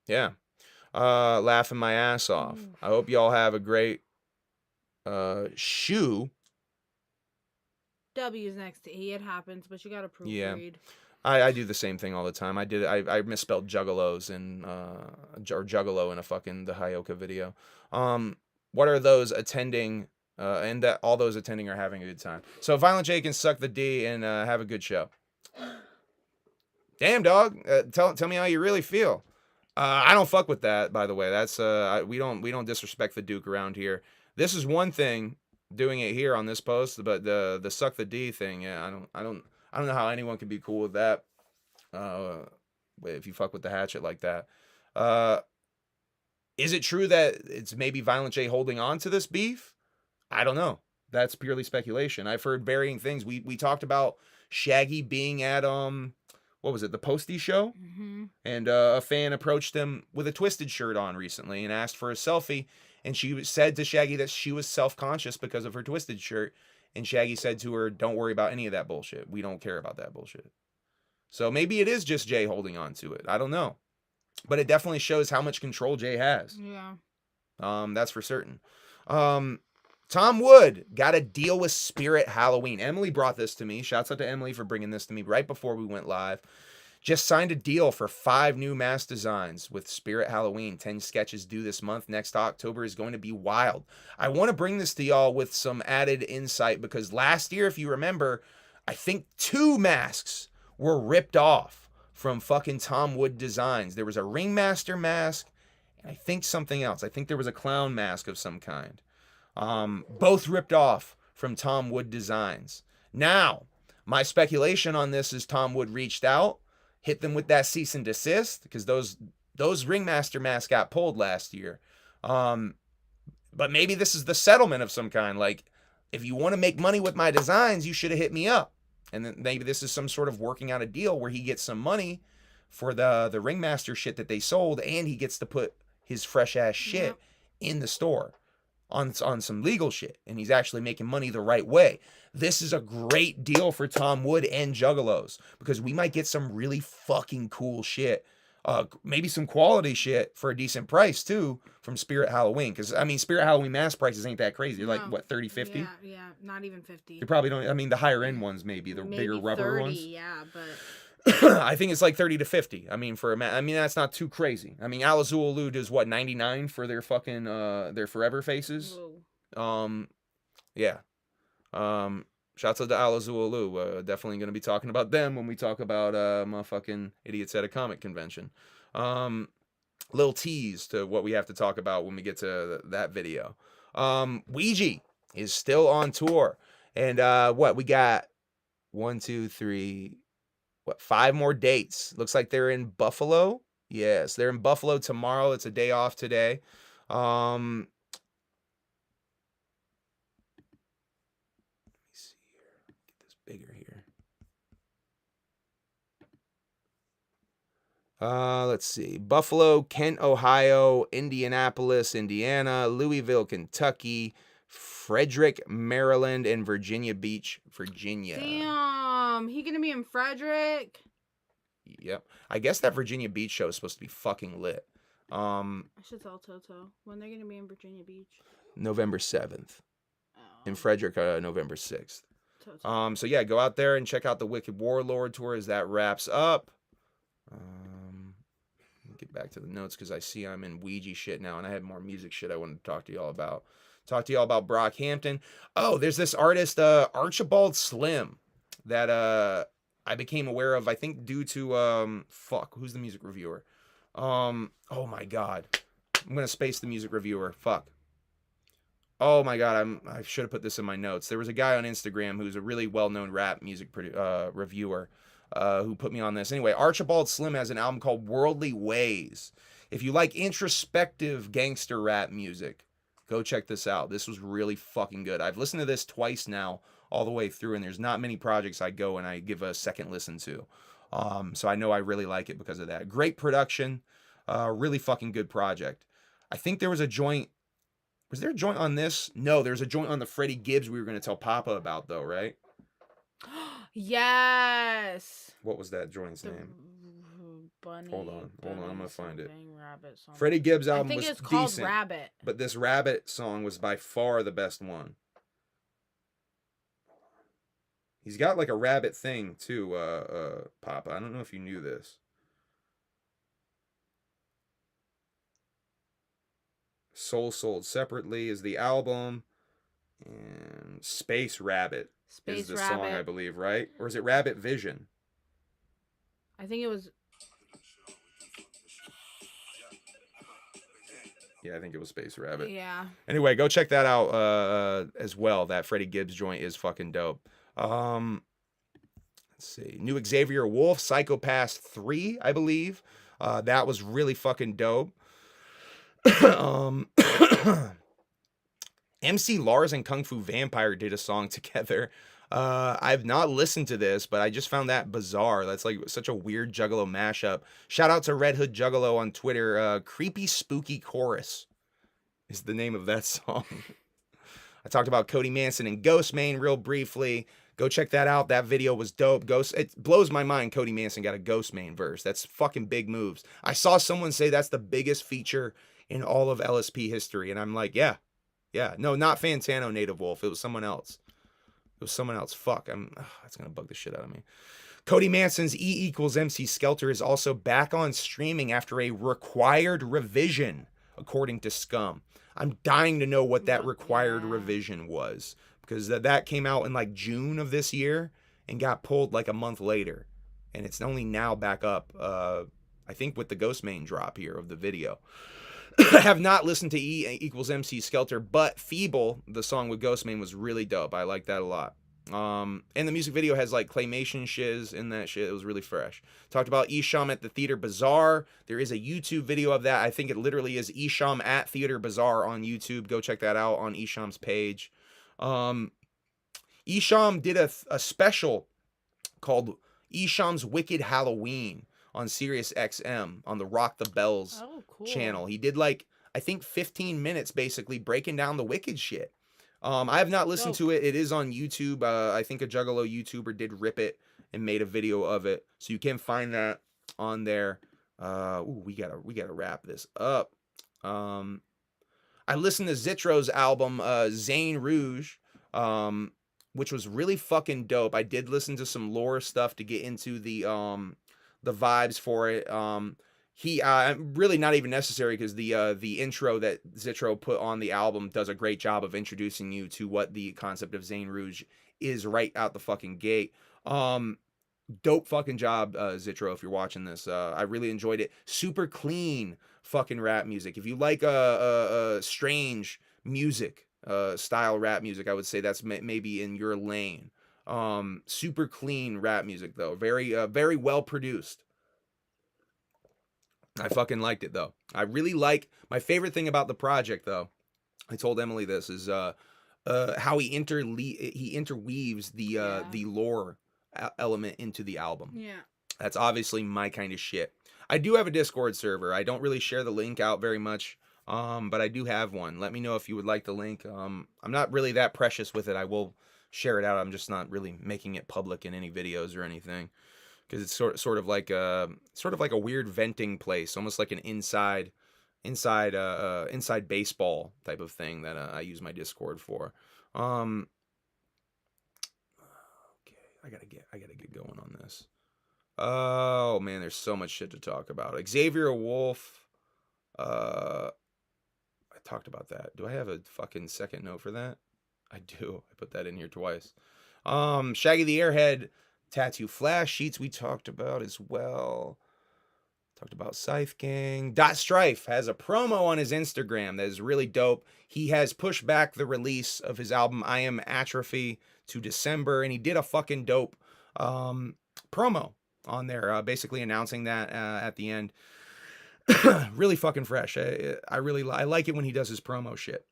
Yeah. Laughing my ass off. I hope y'all have a great shoe. W's next to E. It happens, but you gotta proofread. Yeah. I do the same thing all the time. I misspelled Juggalos and or Juggalo in a fucking the Hyoka video. What are those attending? And that all those attending are having a good time. So Violent J can suck the D and have a good show. Damn, dog. Tell me how you really feel. I don't fuck with that, by the way. That's we don't disrespect the Duke around here. This is one thing doing it here on this post, but the suck the D thing, yeah, I don't know how anyone can be cool with that. If you fuck with the hatchet like that. Is it true that it's maybe Violent J holding on to this beef? I don't know. That's purely speculation. I've heard varying things. We talked about Shaggy being at what was it, the Posty show? Mm-hmm. And a fan approached him with a Twisted shirt on recently and asked for a selfie. And she said to Shaggy that she was self-conscious because of her Twisted shirt. And Shaggy said to her, don't worry about any of that bullshit. We don't care about that bullshit. So maybe it is just Jay holding on to it. I don't know. But it definitely shows how much control Jay has. Yeah. That's for certain. Tom Wood got a deal with Spirit Halloween. Emily brought this to me. Shouts out to Emily for bringing this to me right before we went live. Just signed a deal for 5 new mask designs with Spirit Halloween. 10 sketches due this month. Next October is going to be wild. I want to bring this to y'all with some added insight because last year, if you remember, I think 2 masks were ripped off from fucking Tom Wood Designs. There was a Ringmaster mask and I think something else. I think there was a clown mask of some kind. Both ripped off from Tom Wood Designs. Now, my speculation on this is Tom Wood reached out, hit them with that cease and desist because those Ringmaster masks got pulled last year. But maybe this is the settlement of some kind. Like, if you want to make money with my designs, you should have hit me up. And then maybe this is some sort of working out a deal where he gets some money for the Ringmaster shit that they sold, and he gets to put his fresh ass shit in the store on some legal shit, and he's actually making money the right way. This is a great deal for Tom Wood and Juggalos because we might get some really fucking cool shit. Maybe some quality shit for a decent price too from Spirit Halloween. Because I mean, Spirit Halloween mask prices ain't that crazy. They're like what, 30, 50? Yeah, not even 50. You probably don't. I mean, the higher end ones maybe bigger rubber 30, ones. Yeah, but I think it's like 30 to 50. I mean, that's not too crazy. I mean, Alazulu does what, 99 for their fucking their forever faces. whoa. Yeah. Shouts out to Alazulu. Definitely going to be talking about them when we talk about motherfucking idiots at a comic convention. Little tease to what we have to talk about when we get to that video. Ouija is still on tour, and we got 1, 2, 3. 5 more dates. Looks like they're in Buffalo. Yes, they're in Buffalo tomorrow. It's a day off today. Let me see here. Get this bigger here. Let's see. Buffalo, Kent, Ohio, Indianapolis, Indiana, Louisville, Kentucky, Frederick, Maryland, and Virginia Beach, Virginia. Damn, he gonna be in Frederick? Yep. I guess that Virginia Beach show is supposed to be fucking lit. I should tell Toto when they're gonna be in Virginia Beach. November 7th. In Frederick, November 6th. Toto. So yeah, go out there and check out the Wicked Warlord tour as that wraps up. Get back to the notes because I see I'm in Ouija shit now, and I had more music shit I wanted to talk to y'all about. Talk to y'all about Brockhampton. Oh, there's this artist, Archibald Slim, that I became aware of, I think, due to who's the music reviewer? Oh my god. I'm gonna space the music reviewer. Fuck. Oh my god, I should have put this in my notes. There was a guy on Instagram who's a really well-known rap music reviewer. who put me on this. Anyway, Archibald Slim has an album called Worldly Ways. If you like introspective gangster rap music, go check this out. This was really fucking good. I've listened to this twice now, all the way through, and there's not many projects I go and I give a second listen to. So I know I really like it because of that. Great production, really fucking good project. I think there was a joint. Was there a joint on this? No, there's a joint on the Freddie Gibbs we were going to tell Papa about, though, right? Yes. What was that joint's name? Bunny. Hold on, I'm gonna find it. Rabbit song. Freddie Gibbs' album I think was it's called decent, Rabbit. but this Rabbit song was by far the best one. He's got like a rabbit thing too, Papa. I don't know if you knew this. Soul Sold Separately is the album, and Space Rabbit is the song, I believe, right? Or is it Rabbit Vision? I think it was. Yeah, I think it was Space Rabbit. Yeah. Anyway, go check that out as well. That Freddie Gibbs joint is fucking dope. Let's see. New Xavier Wolf, Psychopath 3, I believe. That was really fucking dope. MC Lars and Kung Fu Vampire did a song together. I've not listened to this, but I just found that bizarre. That's like such a weird Juggalo mashup. Shout out to Red Hood Juggalo on Twitter. Creepy Spooky Chorus is the name of that song. I talked about Cody Manson and Ghostmane real briefly. Go check that out. That video was dope. It blows my mind Cody Manson got a Ghostmane verse. That's fucking big moves. I saw someone say that's the biggest feature in all of LSP history, and I'm like, yeah. No, not Fantano Native Wolf. It was someone else. Fuck. That's gonna bug the shit out of me. Cody Manson's E = MC Skelter is also back on streaming after a required revision, according to Scum. I'm dying to know what that required revision was, because that came out in like June of this year and got pulled like a month later, and it's only now back up. I think with the Ghostmane drop here of the video. I have not listened to E = MC Skelter, but Feeble, the song with Ghostmane, was really dope. I like that a lot. And the music video has like claymation shiz in that shit. It was really fresh. Talked about Isham at the Theater Bazaar. There is a YouTube video of that. I think it literally is Isham at Theater Bazaar on YouTube. Go check that out on Isham's page. Isham did a special called Isham's Wicked Halloween on Sirius XM on the Rock the Bells channel. He did like, I think 15 minutes basically breaking down the Wicked shit. I have not listened to it. It is on YouTube. I think a Juggalo YouTuber did rip it and made a video of it. So you can find that on there. We gotta wrap this up. I listened to Zitro's album, Zane Rouge, which was really fucking dope. I did listen to some lore stuff to get into the vibes for it. Really not even necessary, because the intro that Zitro put on the album does a great job of introducing you to what the concept of Zane Rouge is right out the fucking gate. Dope fucking job, Zitro, if you're watching this. I really enjoyed it. Super clean fucking rap music. If you like strange music, style rap music, I would say that's maybe in your lane. Super clean rap music though. Very well produced. I fucking liked it though. I really like, my favorite thing about the project though, I told Emily this, is how he interweaves the lore element into the album. Yeah. That's obviously my kind of shit. I do have a Discord server. I don't really share the link out very much, but I do have one. Let me know if you would like the link. I'm not really that precious with it. I will share it out. I'm just not really making it public in any videos or anything, because it's sort of like a weird venting place, almost like an inside baseball type of thing that I use my Discord for. Okay, I gotta get going on this. Oh man, there's so much shit to talk about. Xavier Wolf. I talked about that. Do I have a fucking second note for that? I do. I put that in here twice. Shaggy the Airhead tattoo flash sheets we talked about as well. Talked about Scythe Gang. Dot Strife has a promo on his Instagram that is really dope. He has pushed back the release of his album I Am Atrophy to December, and he did a fucking dope promo on there, basically announcing that at the end. Really fucking fresh. I like it when he does his promo shit.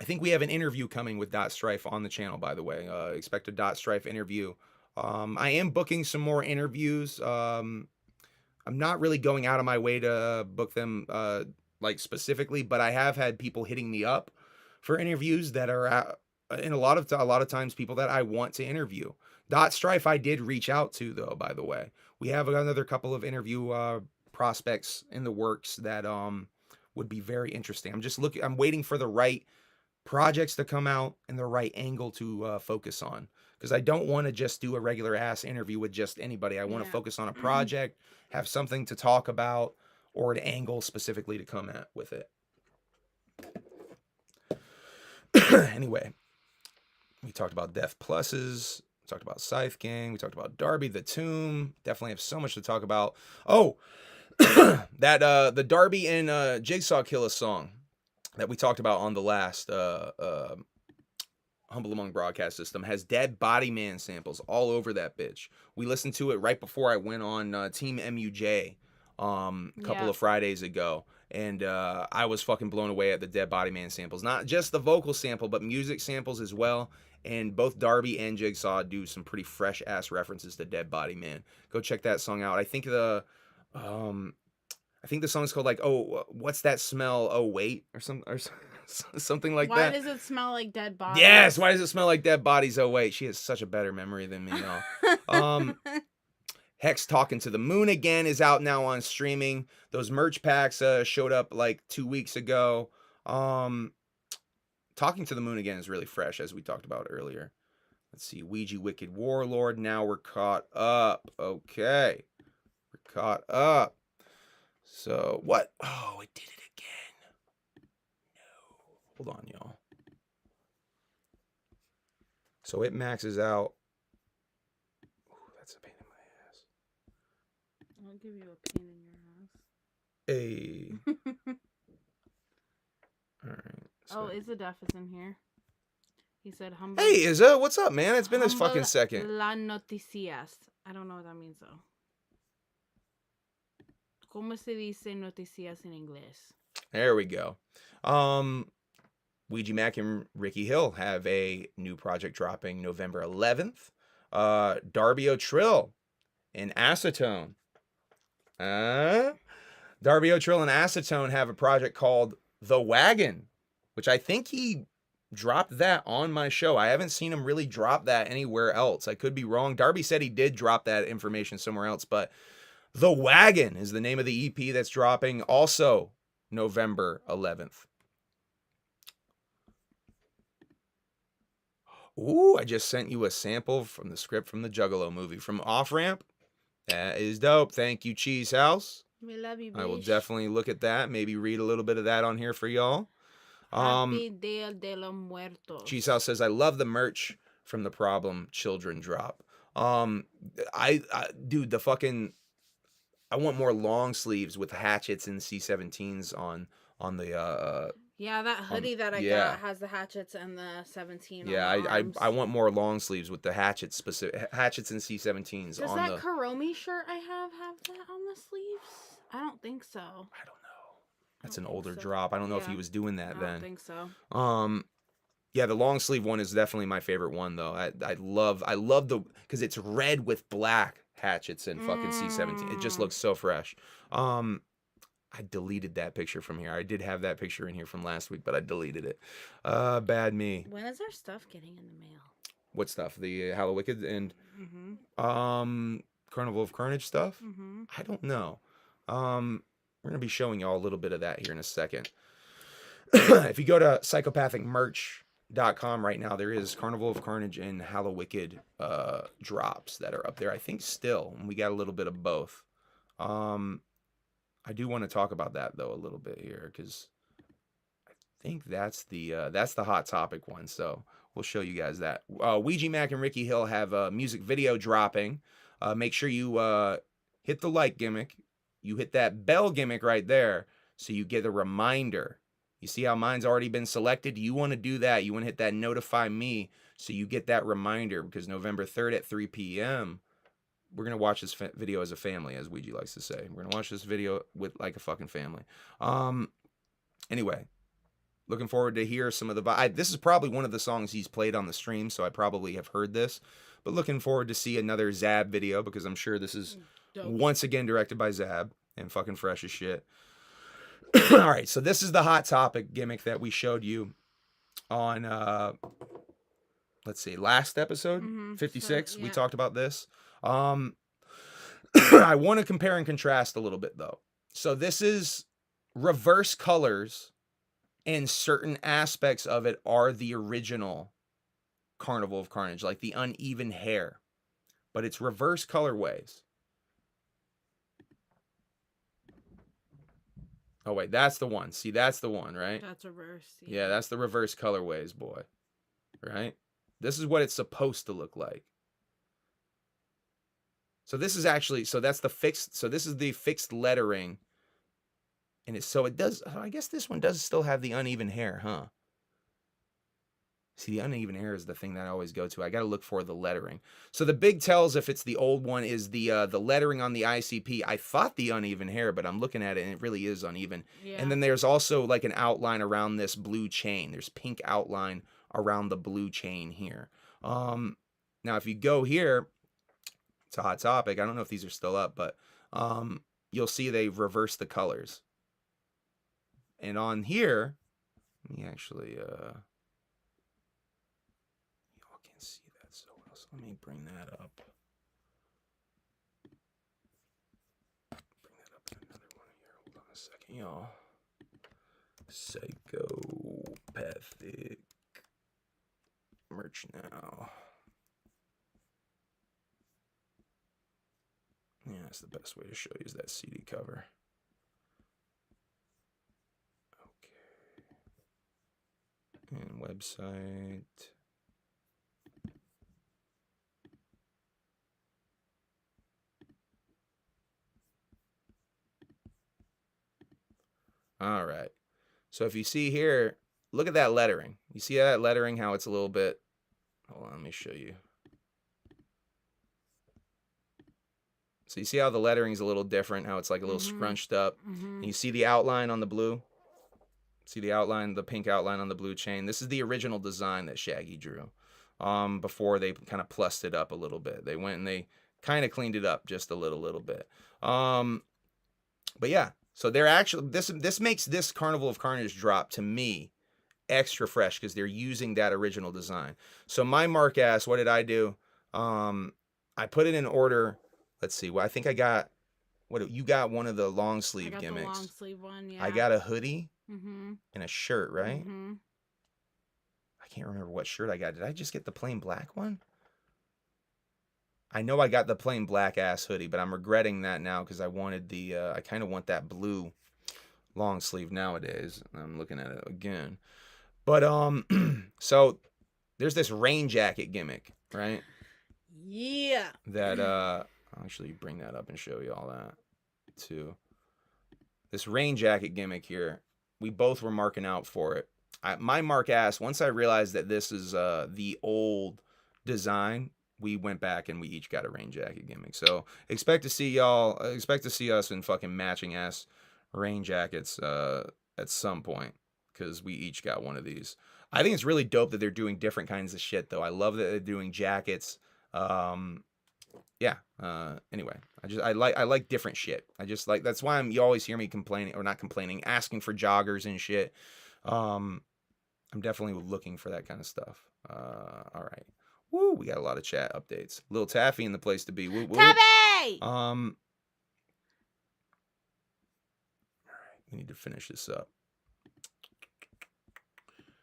I think we have an interview coming with Dot Strife on the channel, by the way. Expect a Dot Strife interview. I am booking some more interviews. I'm not really going out of my way to book them like specifically, but I have had people hitting me up for interviews that are and a lot of times people that I want to interview. Dot Strife I did reach out to, though, by the way. We have another couple of interview prospects in the works that would be very interesting. I'm waiting for the right projects to come out and the right angle to focus on, because I don't want to just do a regular ass interview with just anybody. I want to focus on a project, have something to talk about, or an angle specifically to come at with it. Anyway, we talked about Def Pluses, we talked about Scythe Gang, we talked about Darby the Tomb. Definitely have so much to talk about. Oh, that the Darby and Jigsaw Killa song that we talked about on the last Humble Among broadcast system has Dead Body Man samples all over that bitch. We listened to it right before I went on Team MUJ a couple of Fridays ago, and I was fucking blown away at the Dead Body Man samples. Not just the vocal sample, but music samples as well. And both Darby and Jigsaw do some pretty fresh ass references to Dead Body Man. Go check that song out. I think the song's called like, oh, what's that smell? Oh wait, or something like that. Why does it smell like dead bodies? Yes, why does it smell like dead bodies? Oh wait, she has such a better memory than me, y'all. Hex Talking to the Moon Again is out now on streaming. Those merch packs showed up like 2 weeks ago. Talking to the Moon Again is really fresh, as we talked about earlier. Let's see, Ouija Wicked Warlord. Now we're caught up. Okay, we're caught up. So what? Oh, it did it again. No, hold on, y'all. So it maxes out. Ooh, that's a pain in my ass. I'll give you a pain in your ass. Hey. All right. So. Oh, Izza Duff is in here. He said humble. Hey, Izza, what's up, man? It's been this fucking second. La noticias. I don't know what that means, though. ¿Cómo se dice noticias en inglés? There we go. Ouija Mac and Ricky Hill have a new project dropping November 11th. Darby O'Trill and Acetone. Darby O'Trill and Acetone have a project called The Wagon, which I think he dropped that on my show. I haven't seen him really drop that anywhere else. I could be wrong. Darby said he did drop that information somewhere else, but The Wagon is the name of the EP that's dropping, also November 11th. Ooh, I just sent you a sample from the script from the Juggalo movie from Off Ramp. That is dope. Thank you, Cheese House. We love you, I will bitch. definitely look at that. Maybe read a little bit of that on here for y'all. Happy Dia de los Muertos. Cheese House says, I love the merch from the Problem Children drop. Dude, the fucking... I want more long sleeves with hatchets and C-17s on the yeah, that hoodie that I got has the hatchets and the 17 yeah, on the arms. I want more long sleeves with the hatchets and C-17s. Does that Kuromi shirt I have that on the sleeves? I don't think so. I don't know. That's an older drop. I don't know if he was doing that then. I don't think so. Yeah, the long sleeve one is definitely my favorite one though. I love the, because it's red with black hatchets and fucking C-17. It just looks so fresh. I deleted that picture from here. I did have that picture in here from last week, but I deleted it. Bad me. When is our stuff getting in the mail? What stuff? The Hallowicked and Carnival of Carnage stuff? I don't know. We're gonna be showing y'all a little bit of that here in a second. If you go to psychopathicmerch.com right now, there is Carnival of Carnage and Hallowicked drops that are up there. I think still, and we got a little bit of both. I do want to talk about that though a little bit here, because I think that's the hot topic one. So we'll show you guys that. Ouija Mac and Ricky Hill have a music video dropping. Make sure you hit the like gimmick. You hit that bell gimmick right there, so you get a reminder. You see how mine's already been selected? You want to do that. You want to hit that notify me So you get that reminder, because November 3rd at 3 p.m., we're going to watch this video as a family, as Ouija likes to say. We're going to watch this video with like a fucking family. Anyway, looking forward to hear some of the... this is probably one of the songs he's played on the stream, so I probably have heard this. But looking forward to see another Zab video, because I'm sure this is once again directed by Zab and fucking fresh as shit. All right, so this is the Hot Topic gimmick that we showed you on, let's see, last episode, 56. So, yeah. We talked about this. I want to compare and contrast a little bit, though. So this is reverse colors, and certain aspects of it are the original Carnival of Carnage, like the uneven hair, but it's reverse colorways. Oh wait, that's the one. See, that's the one, right? That's reverse. Yeah, that's the reverse colorways, boy. Right? This is what it's supposed to look like. So this is actually, so that's the fixed, so this is the fixed lettering. And it's, so it does, I guess this one does still have the uneven hair, huh? See, the uneven hair is the thing that I always go to. I got to look for the lettering. So the big tells if it's the old one is the lettering on the ICP. I thought the uneven hair, but I'm looking at it and it really is uneven. Yeah. And then there's also like an outline around this blue chain. There's pink outline around the blue chain here. Now, if you go here, it's a Hot Topic. I don't know if these are still up, but you'll see they reverse the colors. And on here, let me actually... see that so well, so let me bring that up. Bring that up to another one here. Hold on a second, y'all. Psychopathic merch now. Yeah, that's the best way to show you is that CD cover. Okay. And website. All right. So if you see here, look at that lettering. You see that lettering, how it's a little bit... Hold on, let me show you. So you see how the lettering is a little different, how it's like a little scrunched up. And you see the outline on the blue? See the outline, the pink outline on the blue chain? This is the original design that Shaggy drew before they kind of plussed it up a little bit. They went and they kind of cleaned it up just a little bit. But yeah. So they're actually, this makes this Carnival of Carnage drop, to me, extra fresh, because they're using that original design. So my mark ass, what did I do? I put it in order. Let's see. Well, I think I got, you got one of the long sleeve gimmicks. The long sleeve one, yeah. I got a hoodie and a shirt, right? I can't remember what shirt I got. Did I just get the plain black one? I know I got the plain black ass hoodie, but I'm regretting that now because I wanted the, I kind of want that blue long sleeve nowadays. I'm looking at it again. But, so there's this rain jacket gimmick, right? Yeah. That, I'll actually bring that up and show you all that too. This rain jacket gimmick here, we both were marking out for it. My mark ass, once I realized that this is the old design, we went back and we each got a rain jacket gimmick. So expect to see us in fucking matching ass rain jackets at some point, because we each got one of these. I think it's really dope that they're doing different kinds of shit, though. I love that they're doing jackets. Yeah. Anyway, I like different shit. I just like, that's why you always hear me complaining, or not complaining, asking for joggers and shit. I'm definitely looking for that kind of stuff. All right. Woo, we got a lot of chat updates. Little Taffy in the place to be. Woo, woo. Taffy! All right, we need to finish this up.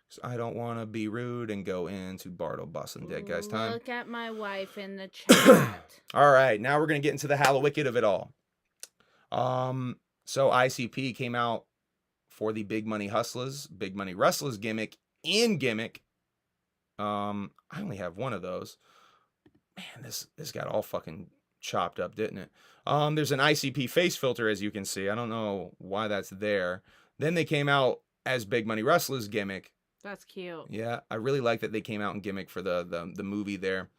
So I don't want to be rude and go into Bartle busting dead guys time. Look at my wife in the chat. All right, now we're gonna get into the Hallowicked of it all. So ICP came out for the Big Money Rustlers gimmick in gimmick. I only have one of those. Man, this got all fucking chopped up, didn't it? There's an ICP face filter, as you can see. I don't know why that's there. Then they came out as Big Money Rustlers gimmick. That's cute. Yeah, I really like that they came out and gimmick for the movie there.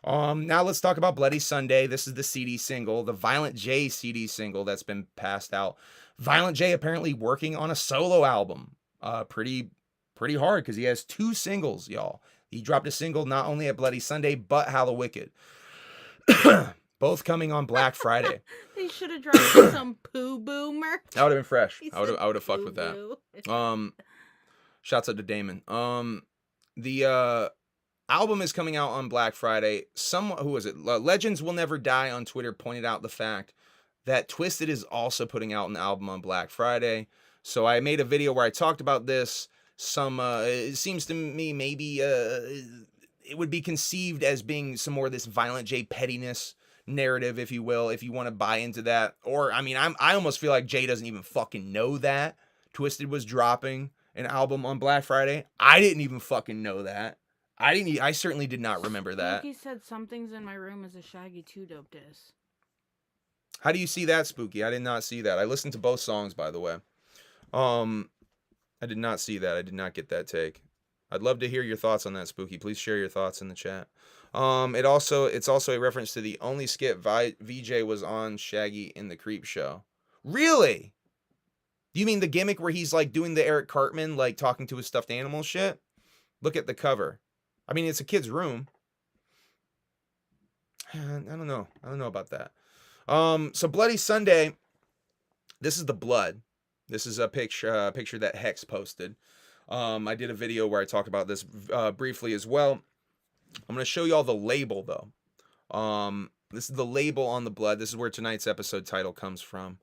Now let's talk about Bloody Sunday. This is the CD single, the Violent J CD single that's been passed out. Violent J apparently working on a solo album. Pretty hard because he has 2 singles, y'all. He dropped a single not only at Bloody Sunday but Hallowicked. Both coming on Black Friday. They should have dropped some poo boo merch. That would have been fresh. He I would said have fucked with that. poo-boo. Shouts out to Damon. The album is coming out on Black Friday. Who was it? Legends Will Never Die on Twitter pointed out the fact that Twisted is also putting out an album on Black Friday. So I made a video where I talked about this. It seems to me maybe it would be conceived as being some more of this Violent J pettiness narrative, if you will, if you want to buy into that. Or I mean, I almost feel like Jay doesn't even fucking know that Twisted was dropping an album on Black Friday. I didn't even fucking know that. I certainly did not remember that. Spooky said Something's in My Room is a Shaggy 2 dope diss. How do you see that, Spooky? I did not see that. I listened to both songs, by the way. I did not see that. I did not get that take. I'd love to hear your thoughts on that, Spooky. Please share your thoughts in the chat. It's also a reference to the only skit VJ was on Shaggy in the Creep Show. Really? Do you mean the gimmick where he's like doing the Eric Cartman, like talking to his stuffed animal shit? Look at the cover. I mean, it's a kid's room. I don't know. I don't know about that. So Bloody Sunday. This is the blood. This is a picture that Hex posted. I did a video where I talked about this briefly as well. I'm going to show you all the label, though. This is the label on the blood. This is where tonight's episode title comes from.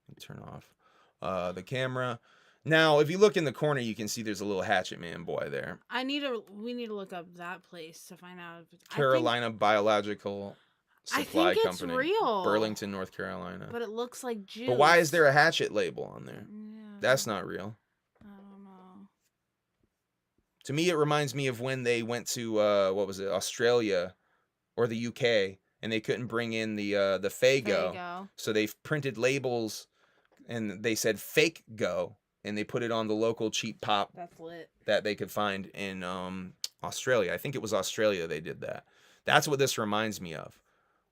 Let me turn off the camera. Now, if you look in the corner, you can see there's a little Hatchet Man boy there. We need to look up that place to find out if Carolina Biological Supply it's Company. real. Burlington, North Carolina. But it looks like juice. But why is there a Hatchet label on there? Yeah, That's not real. I don't know. To me, it reminds me of when they went to Australia or the UK, and they couldn't bring in the Faygo. So they printed labels, and they said Fake Go, and they put it on the local cheap pop. That's lit. That they could find in Australia. I think it was Australia they did that. That's what this reminds me of.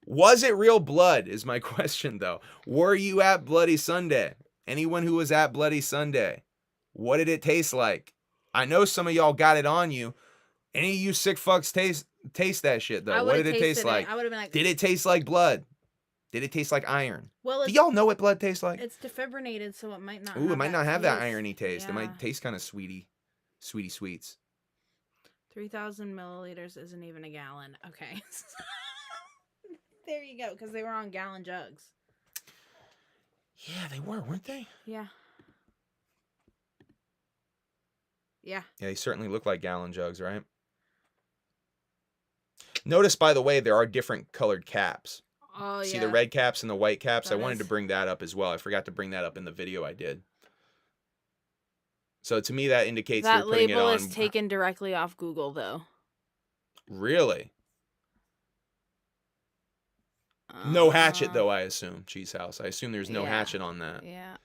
Was it real blood is my question, though. Were you at Bloody Sunday? Anyone who was at Bloody Sunday, what did it taste like? I know some of y'all got it on you. Any of you sick fucks taste that shit, though? What did it taste like? I would have been like, did it taste like blood? Did it taste like iron? Well, do y'all know what blood tastes like? It's defibrinated, so it might not. Ooh, it might not have that taste. irony taste. Yeah. It might taste kind of sweetie sweets. 3,000 milliliters isn't even a gallon. Okay. There you go, because they were on gallon jugs. Yeah, they were, weren't they? Yeah. Yeah. Yeah, they certainly look like gallon jugs, right? Notice, by the way, there are different colored caps. Oh, yeah. See the red caps and the white caps? I wanted to bring that up as well. I forgot to bring that up in the video I did. So to me, that indicates they're putting it on. That label is taken directly off Google, though. Really? No Hatchet, though, I assume. Cheese House. I assume there's no Hatchet on that. Yeah.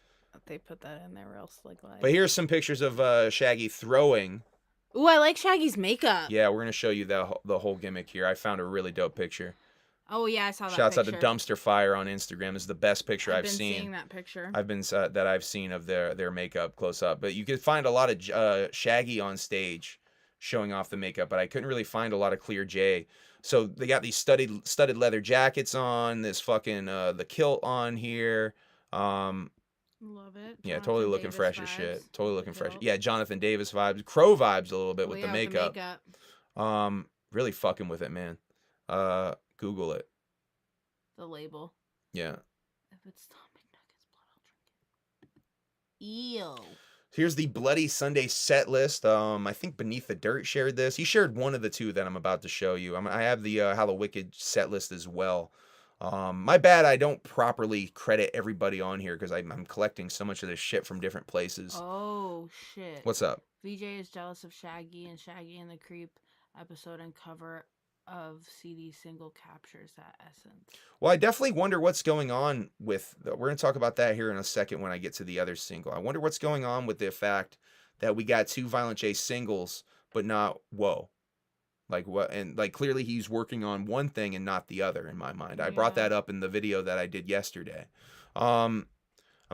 They put that in there or else like. But here's some pictures of Shaggy throwing. Ooh, I like Shaggy's makeup. Yeah, we're going to show you the whole gimmick here. I found a really dope picture. Oh, yeah, I saw that Shouts picture. out to Dumpster Fire on Instagram. This is the best picture I've seen. Seeing that picture. I've seen of their makeup close up. But you could find a lot of Shaggy on stage showing off the makeup, but I couldn't really find a lot of clear Jay. So they got these studded leather jackets on, this fucking the kilt on here. Love it. Yeah, totally looking fresh as shit. Totally looking fresh. Yeah, Jonathan Davis vibes, Crow vibes a little bit with the makeup. Really fucking with it, man. Google it. The label. Yeah. If it's Tom McNuggets blood, I'll drink it. Ew. Here's the Bloody Sunday set list. I think Beneath the Dirt shared this. He shared one of the two that I'm about to show you. I have the Hallowicked set list as well. My bad, I don't properly credit everybody on here because I'm collecting so much of this shit from different places. Oh, shit. What's up? VJ is jealous of Shaggy, and Shaggy and the Creep episode and cover of CD single captures that essence. Well, I definitely wonder what's going on with... We're going to talk about that here in a second when I get to the other single. I wonder what's going on with the fact that we got 2 Violent J singles, but not Whoa. Like what? And like clearly he's working on one thing and not the other in my mind. I brought that up in the video that I did yesterday. I'm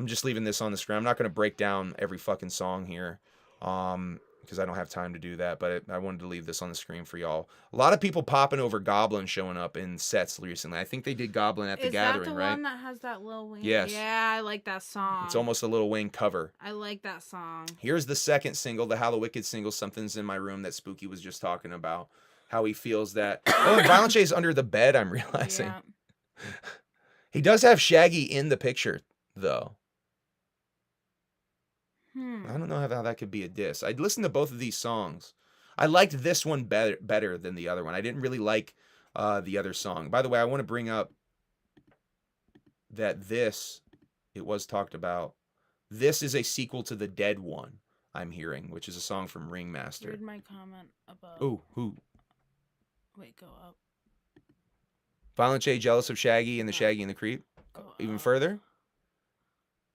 just leaving this on the screen. I'm not going to break down every fucking song here. Because I don't have time to do that, but I wanted to leave this on the screen for y'all. A lot of people popping over Goblin showing up in sets recently. I think they did Goblin at the Gathering, right? Is that the one that has that Lil Wayne? Yes. Yeah, I like that song. It's almost a Lil Wayne cover. I like that song. Here's the second single, the Hallowicked single, Something's in My Room, that Spooky was just talking about. How he feels that... Oh, and Violent J's under the bed, I'm realizing. Yeah. He does have Shaggy in the picture, though. I don't know how that could be a diss. I'd listen to both of these songs. I liked this one better than the other one. I didn't really like the other song. By the way, I want to bring up that it was talked about. This is a sequel to the Dead one, I'm hearing, which is a song from Ringmaster. Read my comment above. Oh, who? Wait, go up. Violent J jealous of Shaggy and the Shaggy and the Creep? Even further?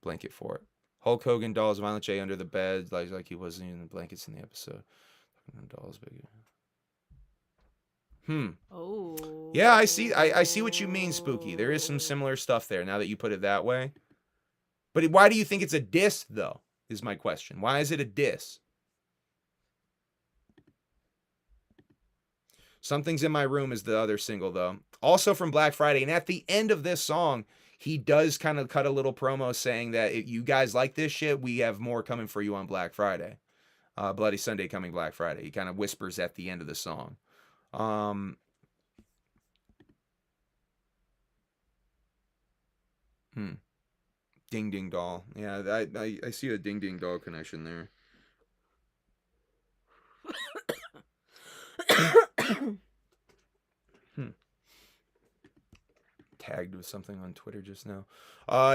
Blanket for it. Hulk Hogan dolls Violent J under the bed, like he wasn't in the blankets in the episode. Dolls bigger. Oh. Yeah, I see what you mean, Spooky. There is some similar stuff there now that you put it that way. But why do you think it's a diss, though, is my question. Why is it a diss? Something's in My Room is the other single, though. Also from Black Friday. And at the end of this song, he does kind of cut a little promo saying that if you guys like this shit, we have more coming for you on Black Friday. Bloody Sunday coming Black Friday. He kind of whispers at the end of the song. Ding Ding Doll. Yeah, I see a Ding Ding Doll connection there. Tagged with something on Twitter just now.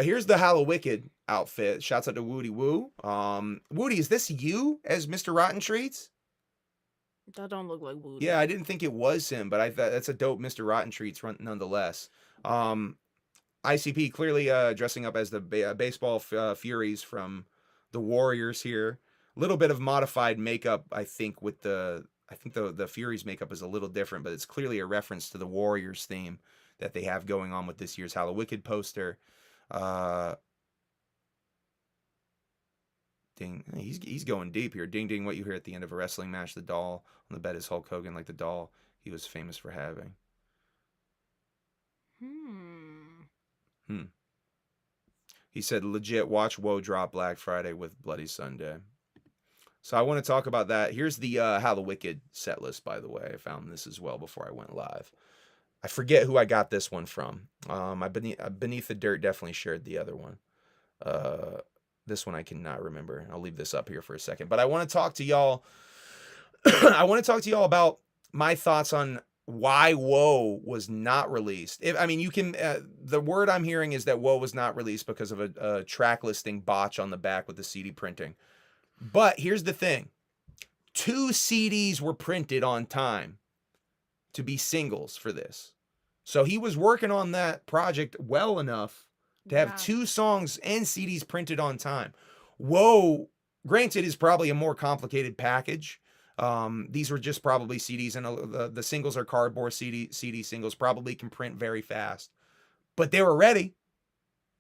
Here's the Hallowicked outfit. Shouts out to Woody Woo. Woody, is this you as Mr. Rotten Treats? That don't look like Woody. Yeah, I didn't think it was him, but I thought that's a dope Mr. Rotten Treats nonetheless. ICP clearly dressing up as the baseball Furies from the Warriors here. A little bit of modified makeup, I think, with the Furies makeup is a little different, but it's clearly a reference to the Warriors theme that they have going on with this year's Hallowicked poster. Ding, he's going deep here. Ding ding, what you hear at the end of a wrestling match. The doll on the bed is Hulk Hogan, like the doll he was famous for having. He said, legit, watch Woe drop Black Friday with Bloody Sunday. So I want to talk about that. Here's the Hallowicked set list, by the way. I found this as well before I went live. I forget who I got this one from. Beneath the Dirt definitely shared the other one. This one I cannot remember. I'll leave this up here for a second. But I want to talk to y'all. I want to talk to y'all about my thoughts on why Woe was not released. You can. The word I'm hearing is that Woe was not released because of a track listing botch on the back with the CD printing. But here's the thing: 2 CDs were printed on time to be singles for this. So he was working on that project well enough to have 2 songs and CDs printed on time. Whoa, granted, is probably a more complicated package. These were just probably CDs, and the singles are cardboard CD singles, probably can print very fast. But they were ready.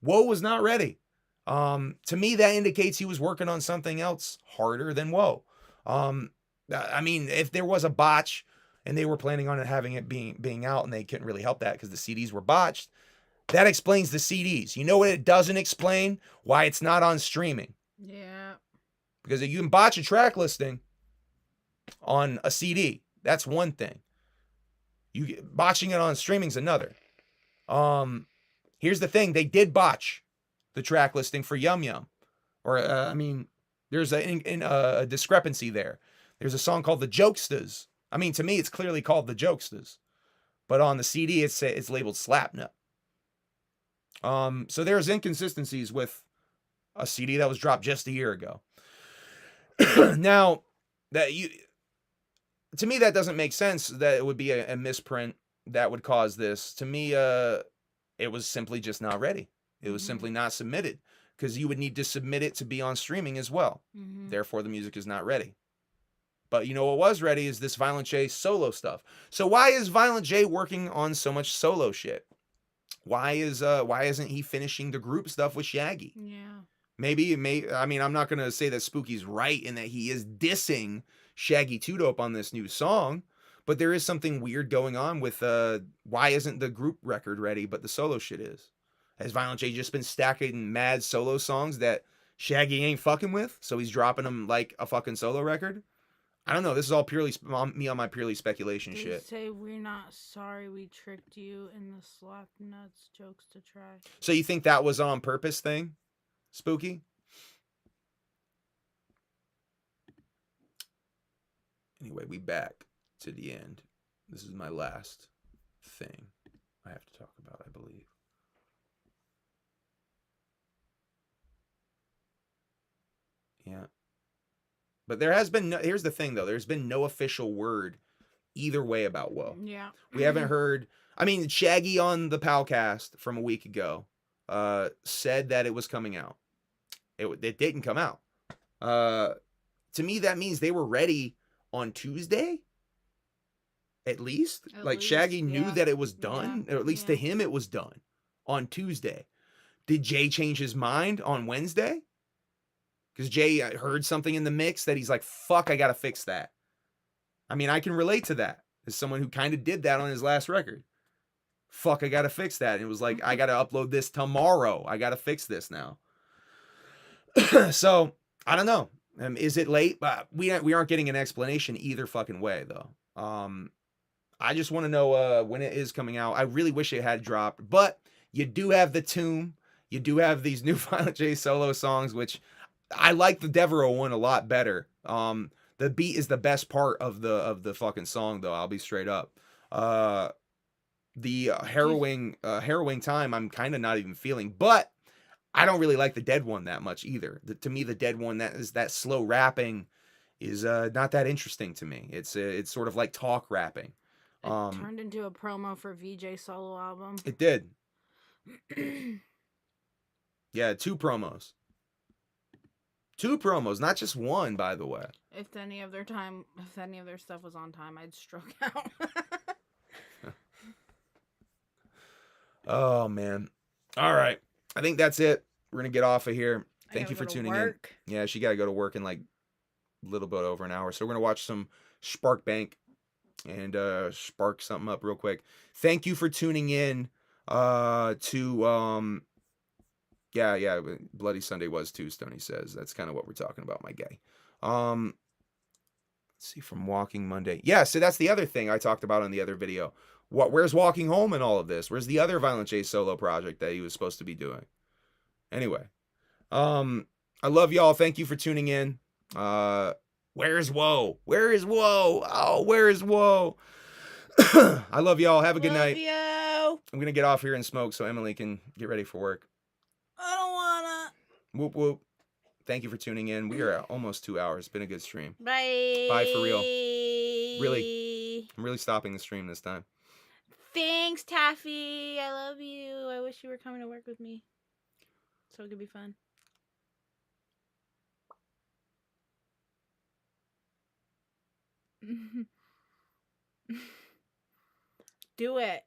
Whoa was not ready. To me, that indicates he was working on something else harder than Whoa. If there was a botch, and they were planning on having it being out, and they couldn't really help that because the CDs were botched, that explains the CDs. You know what it doesn't explain? Why it's not on streaming. Yeah. Because if you can botch a track listing on a CD, that's one thing. Botching it on streaming is another. Here's the thing: they did botch the track listing for Yum Yum, there's a discrepancy there. There's a song called The Jokesters. To me, it's clearly called The Jokesters, but on the CD, it's labeled Slapnut. So there's inconsistencies with a CD that was dropped just a year ago. Now, to me, that doesn't make sense that it would be a misprint that would cause this. To me, it was simply just not ready. It was simply not submitted. because you would need to submit it to be on streaming as well. Mm-hmm. Therefore, the music is not ready. But you know what was ready is this Violent J solo stuff. So why is Violent J working on so much solo shit? Why isn't he finishing the group stuff with Shaggy? Yeah. I mean, I'm not gonna say that Spooky's right in that he is dissing Shaggy 2 Dope on this new song, but there is something weird going on with why isn't the group record ready, but the solo shit is? Has Violent J just been stacking mad solo songs that Shaggy ain't fucking with, so he's dropping them like a fucking solo record? I don't know. This is all purely me on my purely speculation They shit. say we're not sorry we tricked you in the slap nuts jokes to try. So you think that was on purpose thing, Spooky? Anyway, we back to the end. This is my last thing I have to talk about, I believe. Yeah. But there has been here's the thing though, there's been no official word either way about Whoa. Yeah. We haven't heard, I mean, Shaggy on the Palcast from a week ago said that it was coming out. It didn't come out. To me, that means they were ready on Tuesday. At least. Shaggy knew that it was done, or at least to him it was done on Tuesday. Did Jay change his mind on Wednesday? Because Jay heard something in the mix that he's like, fuck, I gotta fix that. I mean, I can relate to that as someone who kind of did that on his last record. Fuck, I gotta fix that. And it was like, I gotta upload this tomorrow. I gotta fix this now. So, I don't know. Is it late? We aren't getting an explanation either fucking way, though. I just want to know when it is coming out. I really wish it had dropped. But you do have the Tomb. You do have these new Violent J solo songs, which I like the Devereaux one a lot better. The beat is the best part of the fucking song, though. I'll be straight up. The harrowing time, I'm kind of not even feeling, but I don't really like the Dead one that much either. To me, the Dead one, that slow rapping is not that interesting to me. It's sort of like talk rapping. It turned into a promo for VJ solo album. It did. Yeah, two promos, not just one, by the way. If any of their stuff was on time, I'd stroke out. Oh man. All right. I think that's it. We're gonna get off of here. Thank you for tuning in. Yeah, she gotta go to work in like a little bit over an hour. So we're gonna watch some Spark Bank and spark something up real quick. Thank you for tuning in to yeah, Bloody Sunday was too, Stoney says. That's kind of what we're talking about, my guy. Let's see, from Walking Monday. Yeah, so that's the other thing I talked about in the other video. Where's Walking Home in all of this? Where's the other Violent J solo project that he was supposed to be doing? Anyway, I love y'all. Thank you for tuning in. Where's Whoa? Where is Whoa? Oh, where is Whoa? I love y'all. Have a good night. You. I'm gonna get off here and smoke so Emilee can get ready for work. I don't wanna. Whoop whoop. Thank you for tuning in. We are at almost 2 hours. It's been a good stream. Bye. Bye for real. Really. I'm really stopping the stream this time. Thanks, Taffy. I love you. I wish you were coming to work with me. So it could be fun. Do it.